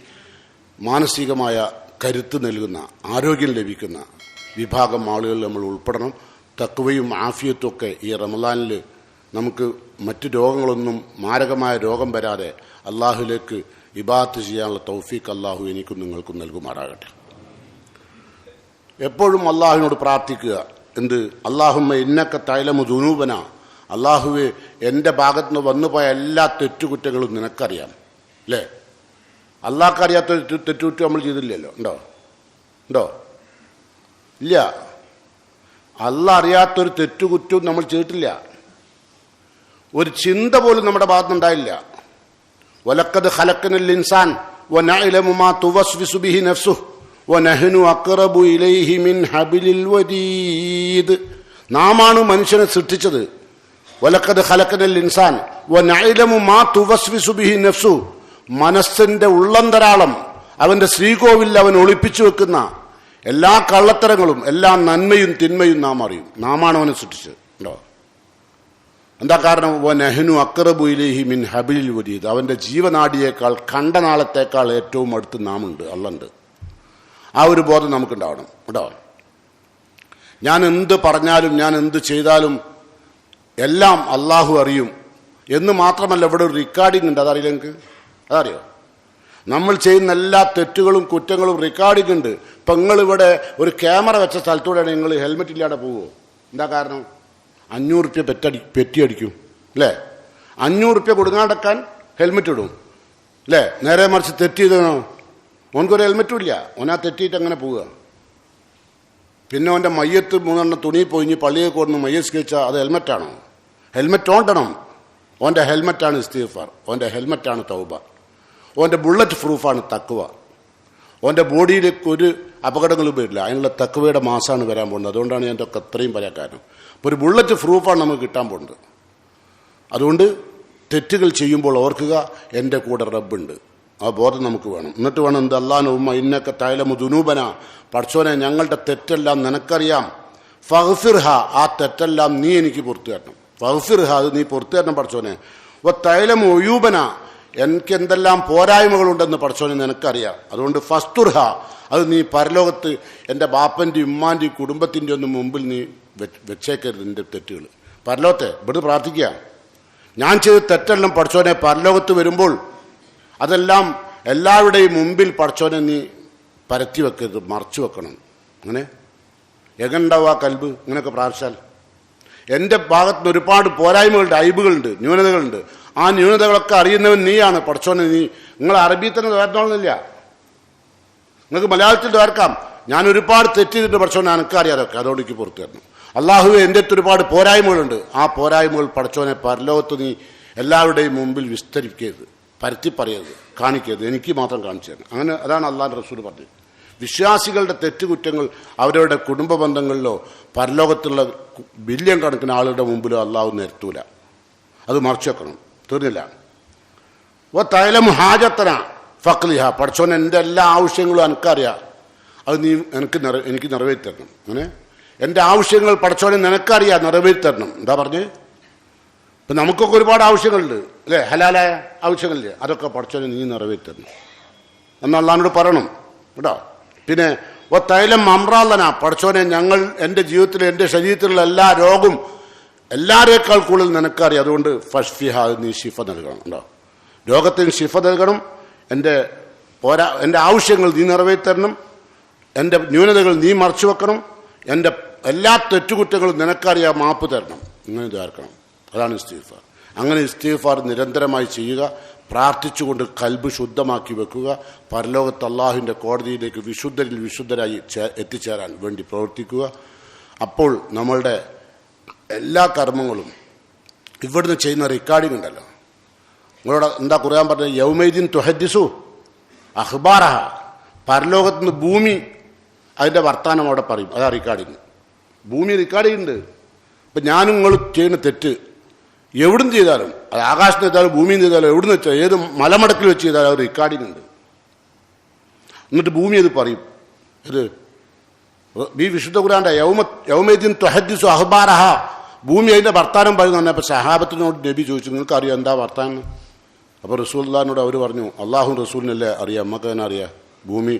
S1: മാനസികമായ കരുത്ത് നൽകുന്ന, ആരോഗ്യം ലഭിക്കുന്ന വിഭാഗം ആളുകൾ നമ്മൾ ഉൾപ്പെടണം. തഖ്വയും ആഫിയത്തും ഒക്കെ ഈ റമളാനിൽ നമുക്ക് മറ്റു രോഗങ്ങളൊന്നും, മാരകമായ രോഗം വരാതെ അള്ളാഹുവിലേക്ക് ഇബാദത്ത് ചെയ്യാനുള്ള തൗഫീഖ് അള്ളാഹു എനിക്കും നിങ്ങൾക്കും നൽകുമാറാകട്ടെ. എപ്പോഴും അള്ളാഹുവിനോട് പ്രാർത്ഥിക്കുക. എന്ത്? അല്ലാഹുമ്മ ഇന്നക തഅലമു ദുനൂബന, അള്ളാഹുവെ എൻ്റെ ഭാഗത്ത് നിന്ന് വന്നുപോയ എല്ലാ തെറ്റുകുറ്റങ്ങളും നിനക്കറിയാം. അല്ലേ? അള്ളാഹ്ക്കറിയാത്തൊരു തെറ്റുകുറ്റം നമ്മൾ ചെയ്തില്ലല്ലോ. ഉണ്ടോ? ഇല്ല. അള്ളാഹ് അറിയാത്തൊരു തെറ്റുകുറ്റവും നമ്മൾ ചെയ്തിട്ടില്ല. ഒരു ചിന്ത പോലും നമ്മുടെ ഭാഗത്തുനിന്നുണ്ടായില്ല. വലഖദ് ഖലഖനൽ ഇൻസാൻ വനഅലമു മാ തുവസ്വിസു ബിഹി നഫ്സുഹു വനഹ്നു അഖ്റബു ഇലൈഹി മിൻ ഹബിലിൽ വരീദ്. നാമാണ് മനുഷ്യനെ സൃഷ്ടിച്ചത്. വലഖദ് ഖലഖനൽ ഇൻസാൻ വനഅലമു മാ തുവസ്വിസു ബിഹി നഫ്സുഹു, മനസ്സിന്റെ ഉള്ളന്തരാളം, അവന്റെ ശ്രീകോവിൽ അവൻ ഒളിപ്പിച്ചു വെക്കുന്ന എല്ലാ കള്ളത്തരങ്ങളും എല്ലാ നന്മയും തിന്മയും നാം അറിയും. നാമാണ് അവനെ സൃഷ്ടിച്ചത്. ഉണ്ടോ? എന്താ കാരണം? വനഹ്നു അഖ്റബു ഇലൈഹി മിൻ ഹബിലിൽ വരീദ്, അവന്റെ ജീവനാടിയേക്കാൾ കണ്ടനാളത്തേക്കാൾ ഏറ്റവും അടുത്ത് നാമുണ്ട്, അള്ളണ്ട്. ആ ഒരു ബോധം നമുക്കുണ്ടാവണം. കേട്ടോ? ഞാൻ എന്ത് പറഞ്ഞാലും ഞാൻ എന്ത് ചെയ്താലും എല്ലാം അള്ളാഹു അറിയും എന്ന് മാത്രമല്ല, ഇവിടെ ഒരു റെക്കോർഡിംഗ് ഉണ്ട്. അതറിയില്ല നിങ്ങൾക്ക്? അതറിയോ? നമ്മൾ ചെയ്യുന്ന എല്ലാ തെറ്റുകളും കുറ്റങ്ങളും റെക്കോർഡിംഗ് ഉണ്ട്. ഇപ്പം നിങ്ങളിവിടെ ഒരു ക്യാമറ വെച്ച സ്ഥലത്തൂടെയാണ് നിങ്ങൾ ഹെൽമെറ്റ് ഇല്ലാതെ പോവുമോ? എന്താ കാരണം? 500 റുപ്യ പെറ്റി അടിക്കും. അല്ലേ? 500 റുപ്യ കൊടുങ്ങാണ്ടക്കാൻ ഹെൽമെറ്റ് ഇടും. അല്ലേ? നേരെ മറിച്ച് തെറ്റ് ചെയ്തോ, ഓനക്കൊരു ഹെൽമെറ്റും ഇല്ല, ഓനാ തെറ്റിയിട്ട് അങ്ങനെ പോവുക. പിന്നെ ഓൻ്റെ മയ്യത്ത് 3 തുണി പൊയിഞ്ഞ് പള്ളിയെ കൊടുന്ന് മയ്യസ് കഴിച്ചാൽ അത് ഹെൽമെറ്റാണോ? ഹെൽമെറ്റ് ഓണ്ടണം. ഓൻ്റെ ഹെൽമെറ്റാണ് ഇസ്തിഗ്ഫാർ, ഓൻ്റെ ഹെൽമെറ്റാണ് തൗബ, ഓൻ്റെ ബുള്ളറ്റ് പ്രൂഫാണ് തഖ്വ. ഓൻ്റെ ബോഡിയിലേക്ക് ഒരു അപകടങ്ങളും വരില്ല. അതിനുള്ള തഖ്വയുടെ മാസമാണ് വരാൻ പോകുന്നത്. അതുകൊണ്ടാണ് ഞാൻ ഇതൊക്കെ അത്രയും പറയാൻ കാരണം. അപ്പോൾ ഒരു ബുള്ളറ്റ് പ്രൂഫാണ് നമുക്ക് കിട്ടാൻ പോകുന്നത്. അതുകൊണ്ട് തെറ്റുകൾ ചെയ്യുമ്പോൾ ഓർക്കുക, എൻ്റെ കൂടെ റബ്ബുണ്ട്. ആ ബോധം നമുക്ക് വേണം. എന്നിട്ട് വേണം എന്ത്? അല്ലാഹുമ്മ ഇന്നക തഅലമു ദുനൂബന, പടച്ചോനെ ഞങ്ങളുടെ തെറ്റെല്ലാം നിനക്കറിയാം. ഫഗ്ഫിർഹ, ആ തെറ്റെല്ലാം നീ എനിക്ക് പുറത്തു തരണം. ഫഗ്ഫിർഹ, അത് നീ പുറത്തു തരണം പടച്ചോനെ. വ തഅലമു ഉയൂബന, എനിക്ക് എന്തെല്ലാം പോരായ്മകളുണ്ടെന്ന് പടച്ചോനെ നിനക്കറിയാം. അതുകൊണ്ട് ഫസ്തുർഹ, അത് നീ പരലോകത്ത് എൻ്റെ ബാപ്പൻ്റെയും ഉമ്മാൻ്റെയും കുടുംബത്തിൻ്റെ ഒന്നും മുമ്പിൽ നീ വെച്ചേക്കരുത് എൻ്റെ തെറ്റുകൾ. പരലോകത്തെ ഇവിടുന്ന് പ്രാർത്ഥിക്കുക, ഞാൻ ചെയ്ത തെറ്റെല്ലാം പടച്ചോനെ പരലോകത്ത് വരുമ്പോൾ അതെല്ലാം എല്ലാവരുടെയും മുമ്പിൽ പടച്ചോനെ നീ പരത്തി വെക്കരുത്, മറച്ചു വെക്കണം. അങ്ങനെ എങ്ങനെയുണ്ടാവും ആ കൽബ്? ഇങ്ങനെയൊക്കെ പ്രാർത്ഥിച്ചാൽ. എൻ്റെ ഭാഗത്തുനിന്ന് ഒരുപാട് പോരായ്മകളുണ്ട്, അയ്ബുകളുണ്ട്, ന്യൂനതകളുണ്ട്. ആ ന്യൂനതകളൊക്കെ അറിയുന്നവൻ നീയാണ് പടച്ചോനെ. നിങ്ങൾ അറബി തന്നെ ദ്വാരണമെന്നില്ല, നിങ്ങൾക്ക് മലയാളത്തിൽ ദ്വാരക്കാം. ഞാൻ ഒരുപാട് തെറ്റ് ചെയ്തിട്ട് പടച്ചോനെ എനിക്കറിയാതൊക്കെ, അതുകൊണ്ട് എനിക്ക് പുറത്തു തരണം. അള്ളാഹുവെ എൻ്റെ അടുത്ത് ഒരുപാട് പോരായ്മകളുണ്ട്, ആ പോരായ്മകൾ പടച്ചോനെ പരലോകത്ത് നീ എല്ലാവരുടെയും മുമ്പിൽ വിസ്തരിക്കരുത്, പരത്തി പറയരുത്, കാണിക്കരുത്, എനിക്ക് മാത്രം കാണിച്ചു തരണം. അങ്ങനെ അതാണ് അള്ളാഹുവിൻ്റെ റസൂൽ പറഞ്ഞത്. വിശ്വാസികളുടെ തെറ്റുകുറ്റങ്ങൾ അവരുടെ കുടുംബ ബന്ധങ്ങളിലോ പരലോകത്തുള്ള ബില്യൺ കണക്കിന് ആളുകളുടെ മുമ്പിലോ അള്ളാഹു നിരത്തൂല, അത് മറച്ചു വെക്കണം. തീർന്നില്ല. ഓ തഅലമു ഹാജത്തന ഫഖ്ലിഹ, പടച്ചോൻ എൻ്റെ എല്ലാ ആവശ്യങ്ങളും എനിക്കറിയാം, അത് നീ എനിക്ക് നിറവേറ്റി തരണം. അങ്ങനെ എൻ്റെ ആവശ്യങ്ങൾ പടച്ചോനെ നിനക്കറിയാം, നിറവേറ്റി തരണം. എന്താ പറഞ്ഞ്? ഇപ്പം നമുക്കൊക്കെ ഒരുപാട് ആവശ്യങ്ങളുണ്ട്, അല്ലേ? ഹലാലായ ആവശ്യങ്ങളില്ലേ? അതൊക്കെ പടച്ചോനെ നീ നിറവേറ്റി തരണം എന്ന് അള്ളാഹിനോട് പറയണം. കേട്ടോ? പിന്നെ ഓ തൈലം അമ്രാലന, പടച്ചോനെ ഞങ്ങൾ എൻ്റെ ജീവിതത്തിൽ എൻ്റെ ശരീരത്തിലുള്ള എല്ലാ രോഗവും എല്ലാവരേക്കാൾ കൂടുതൽ നിനക്കറിയാം, അതുകൊണ്ട് ഫഷ്ഫിഹ, നീ ശിഫ നൽകണം. ഉണ്ടോ? രോഗത്തിന് ശിഫ നൽകണം. എൻ്റെ ആവശ്യങ്ങൾ നീ നിറവേറ്റി തരണം, എൻ്റെ ന്യൂനതകൾ നീ മറച്ചു വെക്കണം, എൻ്റെ എല്ലാ തെറ്റുകുറ്റങ്ങളും നിനക്കറിയാം, മാപ്പ് തരണം. ഇങ്ങനെ ഇതാർക്കണം. അതാണ് ഇസ്തിഗ്ഫാർ. അങ്ങനെ ഇസ്തിഗ്ഫാർ നിരന്തരമായി ചെയ്യുക, പ്രാർത്ഥിച്ചുകൊണ്ട് കൽബ് ശുദ്ധമാക്കി വെക്കുക. പരലോകത്ത് അള്ളാഹുവിൻ്റെ കോടതിയിലേക്ക് വിശുദ്ധരായി എത്തിച്ചേരാൻ വേണ്ടി പ്രവർത്തിക്കുക. അപ്പോൾ നമ്മളുടെ എല്ലാ കർമ്മങ്ങളും ഇവിടുന്ന് ചെയ്യുന്ന റെക്കോർഡിംഗ് ഉണ്ടല്ലോ, നിങ്ങളോട് എന്താ ഖുർആൻ പറഞ്ഞത്? യൗമൈദിൻ തുഹദ്ദിസു അഖ്ബാറഹ, പരലോകത്തുനിന്ന് ഭൂമി അതിൻ്റെ വർത്താനം അവിടെ പറയും. അതാ റെക്കോർഡിങ്. ഭൂമി റെക്കോർഡ് ചെയ്യുന്നുണ്ട്. ഇപ്പം ഞാനും നിങ്ങൾ ചെയ്യുന്ന തെറ്റ് എവിടുന്ന് ചെയ്താലും, അത് ആകാശത്ത് ചെയ്താലും ഭൂമിയിൽ ചെയ്താലും എവിടുന്ന് വെച്ചാൽ ഏത് മലമടക്കിൽ വെച്ച് ചെയ്താലും അത് റെക്കോർഡിംഗ് ഉണ്ട്. എന്നിട്ട് ഭൂമി അത് പറയും. ഇത് ഈ വിശുദ്ധ ഖുർആന്റെ യൗമദ്ദീൻ തുഹദ്ദിസു അഖ്ബാറഹ, ഭൂമി അതിന്റെ വർത്താനം പറയുന്നു പറഞ്ഞപ്പോൾ സഹാബത്തിനോട് നബി ചോദിച്ചു, നിങ്ങൾക്ക് അറിയാം എന്താ വർത്താനം? അപ്പോൾ റസൂലുള്ളാഹിനോട് അവർ പറഞ്ഞു, അള്ളാഹു റസൂലിനല്ലേ അറിയാം, നമുക്ക് തന്നെ അറിയാം. ഭൂമി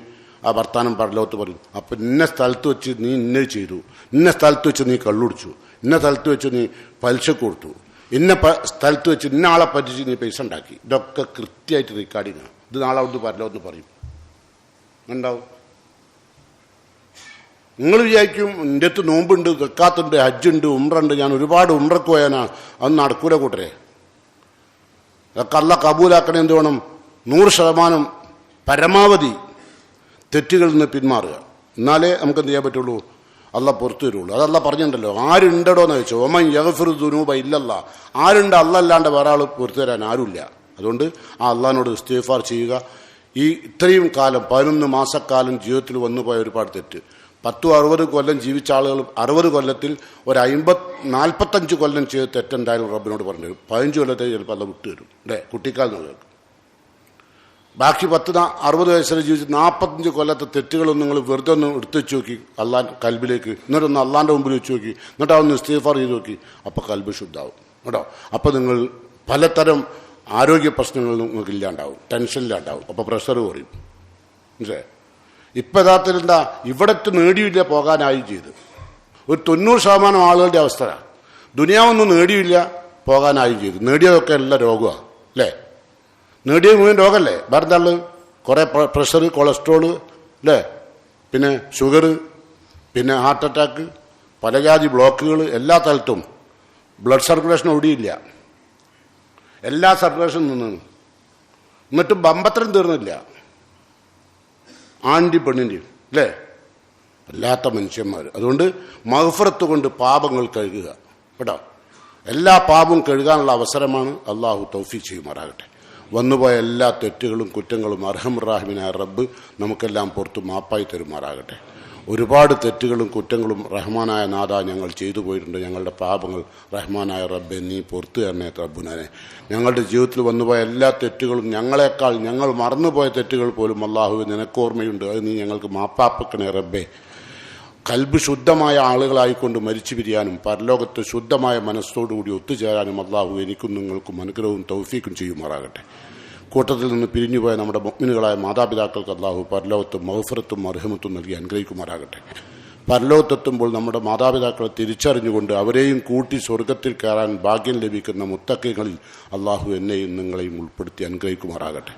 S1: ആ വർത്താനം പരലോകത്ത് പറഞ്ഞു. അപ്പം ഇന്ന സ്ഥലത്ത് വെച്ച് നീ ഇന്നത് ചെയ്തു, ഇന്ന സ്ഥലത്ത് വെച്ച് നീ കള്ളുടിച്ചു, ഇന്ന സ്ഥലത്ത് വെച്ച് നീ പലിശ കൊടുത്തു, ഇന്ന സ്ഥലത്ത് വെച്ച് ഇന്ന ആളെ പറ്റിച്ച് നീ പൈസ ഉണ്ടാക്കി. ഇതൊക്കെ കൃത്യമായിട്ട് റെക്കോർഡിംഗ് ആണ്. ഇത് നാളെ അവിടുന്ന് പരലോകത്ത് പറയും. ഉണ്ടാവും. നിങ്ങൾ വിചാരിക്കും എൻ്റെ അടുത്ത് നോമ്പുണ്ട്, സക്കാത്തുണ്ട്, ഹജ്ജുണ്ട്, ഉംറയുണ്ട്, ഞാൻ ഒരുപാട് ഉംറക്ക് പോയാനാണ്, അത് നടക്കൂല കൂട്ടരെ. അതൊക്കെ അല്ലാഹ് കബൂലാക്കണേ. എന്ത് വേണം? 100% പരമാവധി തെറ്റുകളിൽ നിന്ന് പിന്മാറുക. എന്നാലേ നമുക്ക് എന്ത് ചെയ്യാൻ പറ്റുള്ളൂ? അള്ളാഹ് പുറത്തു വരുള്ളൂ. അത് അള്ളാഹ് പറഞ്ഞിട്ടുണ്ടല്ലോ, ആരുണ്ടോ എന്ന് ചോദിച്ചോ, ഒമൻ യഗ്ഫിറു ദുനൂബ ഇല്ലല്ലാ, ആരുണ്ട്? അള്ളാഹ് അല്ലാണ്ട് വേറെ ആൾ പുറത്തു തരാൻ ആരുമില്ല. അതുകൊണ്ട് ആ അള്ളാഹിനോട് ഇസ്തിഗ്ഫാർ ചെയ്യുക. ഈ ഇത്രയും കാലം 11 മാസക്കാലം ജീവിതത്തിൽ വന്നുപോയ ഒരുപാട് തെറ്റ്, 10-60 കൊല്ലം ജീവിച്ച ആളുകൾ 60 കൊല്ലത്തിൽ ഒരു 45 കൊല്ലം ചെയ്ത് തെറ്റുണ്ടായാലും റബ്ബിനോട് പറഞ്ഞു തരും. 15 കൊല്ലത്തെ ചിലപ്പോൾ അത് വിട്ടുതരും. അല്ലേ? കുട്ടിക്കാലം കേൾക്കും. ബാക്കി 60 വയസ്സിൽ ജീവിച്ച് 45 കൊല്ലത്തെ തെറ്റുകളൊന്നും നിങ്ങൾ വെറുതെ ഒന്ന് എടുത്തു വെച്ച് നോക്കി അള്ളാൻ കൽബിലേക്ക്, എന്നിട്ടൊന്ന് അള്ളാൻ്റെ മുമ്പിൽ വെച്ച് നോക്കി, എന്നിട്ട് അതൊന്ന് ഇസ്തിഗ്ഫാർ ചെയ്ത് നോക്കി. അപ്പോൾ കൽബ് ശുദ്ധാവും കേട്ടോ. അപ്പോൾ നിങ്ങൾ പലതരം ആരോഗ്യ പ്രശ്നങ്ങൾ നിങ്ങൾക്ക് ഇല്ലാണ്ടാവും, ടെൻഷനില്ലാണ്ടാവും. അപ്പോൾ പ്രഷർ കുറയും. മനസ്സിലായി? ഇപ്പം യഥാർത്ഥത്തിൽ എന്താ, ഇവിടത്തെ നേടിയില്ല, പോകാനായി ചെയ്ത്. ഒരു 90% ആളുകളുടെ അവസ്ഥ ദുനിയാവൊന്നും നേടിയില്ല, പോകാനായി ചെയ്തു. നേടിയതൊക്കെ എല്ലാം രോഗമാണ്. അല്ലേ? നേടിയത് മുഴുവൻ രോഗമല്ലേ? വേറെ എന്താ ഉള്ളത്? കുറേ പ്രഷർ, കൊളസ്ട്രോള്, അല്ലേ? പിന്നെ ഷുഗർ, പിന്നെ ഹാർട്ട് അറ്റാക്ക്, പല ജാതി ബ്ലോക്കുകൾ, എല്ലാ സ്ഥലത്തും ബ്ലഡ് സർക്കുലേഷൻ ഓടിയില്ല, എല്ലാ സർക്കുലേഷനും നിന്ന്. എന്നിട്ടും ബമ്പത്രം തീർന്നില്ല, ആണ്ടി പെണ്ണിൻ്റെയും. അല്ലേ? അല്ലാത്ത മനുഷ്യന്മാർ. അതുകൊണ്ട് മഗ്ഫിറത്ത് കൊണ്ട് പാപങ്ങൾ കഴുകുക കേട്ടോ. എല്ലാ പാപവും കഴുകാനുള്ള അവസരമാണ്. അള്ളാഹു തൗഫീഖ് ചെയ്യുമാറാകട്ടെ. വന്നുപോയ എല്ലാ തെറ്റുകളും കുറ്റങ്ങളും അർഹമുർ-റഹീമായ റബ്ബ് നമുക്കെല്ലാം പുറത്ത് മാപ്പായി തരുമാറാകട്ടെ. ഒരുപാട് തെറ്റുകളും കുറ്റങ്ങളും റഹ്മാനായ നാഥ ഞങ്ങൾ ചെയ്തു പോയിട്ടുണ്ട്. ഞങ്ങളുടെ പാപങ്ങൾ റഹ്മാനായ റബ്ബെ നീ പുറത്തു തരണേ റബ്ബുനാനെ. ഞങ്ങളുടെ ജീവിതത്തിൽ വന്നുപോയ എല്ലാ തെറ്റുകളും, ഞങ്ങളെക്കാൾ ഞങ്ങൾ മറന്നുപോയ തെറ്റുകൾ പോലും അള്ളാഹു നിനക്കോർമ്മയുണ്ട്, അത് നീ ഞങ്ങൾക്ക് മാപ്പാക്കണേ റബ്ബെ. കൽബ് ശുദ്ധമായ ആളുകളായിക്കൊണ്ട് മരിച്ചു പിരിയാനും പരലോകത്ത് ശുദ്ധമായ മനസ്സോടുകൂടി ഒത്തുചേരാനും അള്ളാഹു എനിക്കും നിങ്ങൾക്കും അനുഗ്രഹവും തൗഫീക്കും ചെയ്യുമാറാകട്ടെ. കൂട്ടത്തിൽ നിന്ന് പിരിഞ്ഞുപോയ നമ്മുടെ മുഅ്മിനുകളായ മാതാപിതാക്കൾക്ക് അള്ളാഹു പരലോകത്തും മഗ്ഫിറത്തും മർഹമത്തും നൽകി അനുഗ്രഹിക്കുമാറാകട്ടെ. പരലോകത്തെത്തുമ്പോൾ നമ്മുടെ മാതാപിതാക്കളെ തിരിച്ചറിഞ്ഞുകൊണ്ട് അവരെയും കൂട്ടി സ്വർഗത്തിൽ കയറാൻ ഭാഗ്യം ലഭിക്കുന്ന മുത്തഖീങ്ങളിൽ അള്ളാഹു എന്നെയും നിങ്ങളെയും ഉൾപ്പെടുത്തി അനുഗ്രഹിക്കുമാറാകട്ടെ.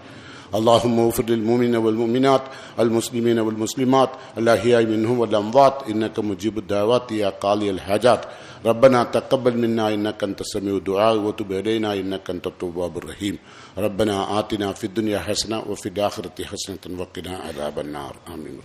S1: اللهم اغفر للمؤمنين والمؤمنات المسلمين والمسلمات الأحياء منهم والأموات إنك مجيب الدعوات يا قاضي الحاجات ربنا تقبل منا إنك أنت السميع الدعاء وتب علينا إنك أنت التواب الرحيم ربنا آتنا في الدنيا حسنة وفي الآخرة حسنة وقنا عذاب النار آمين.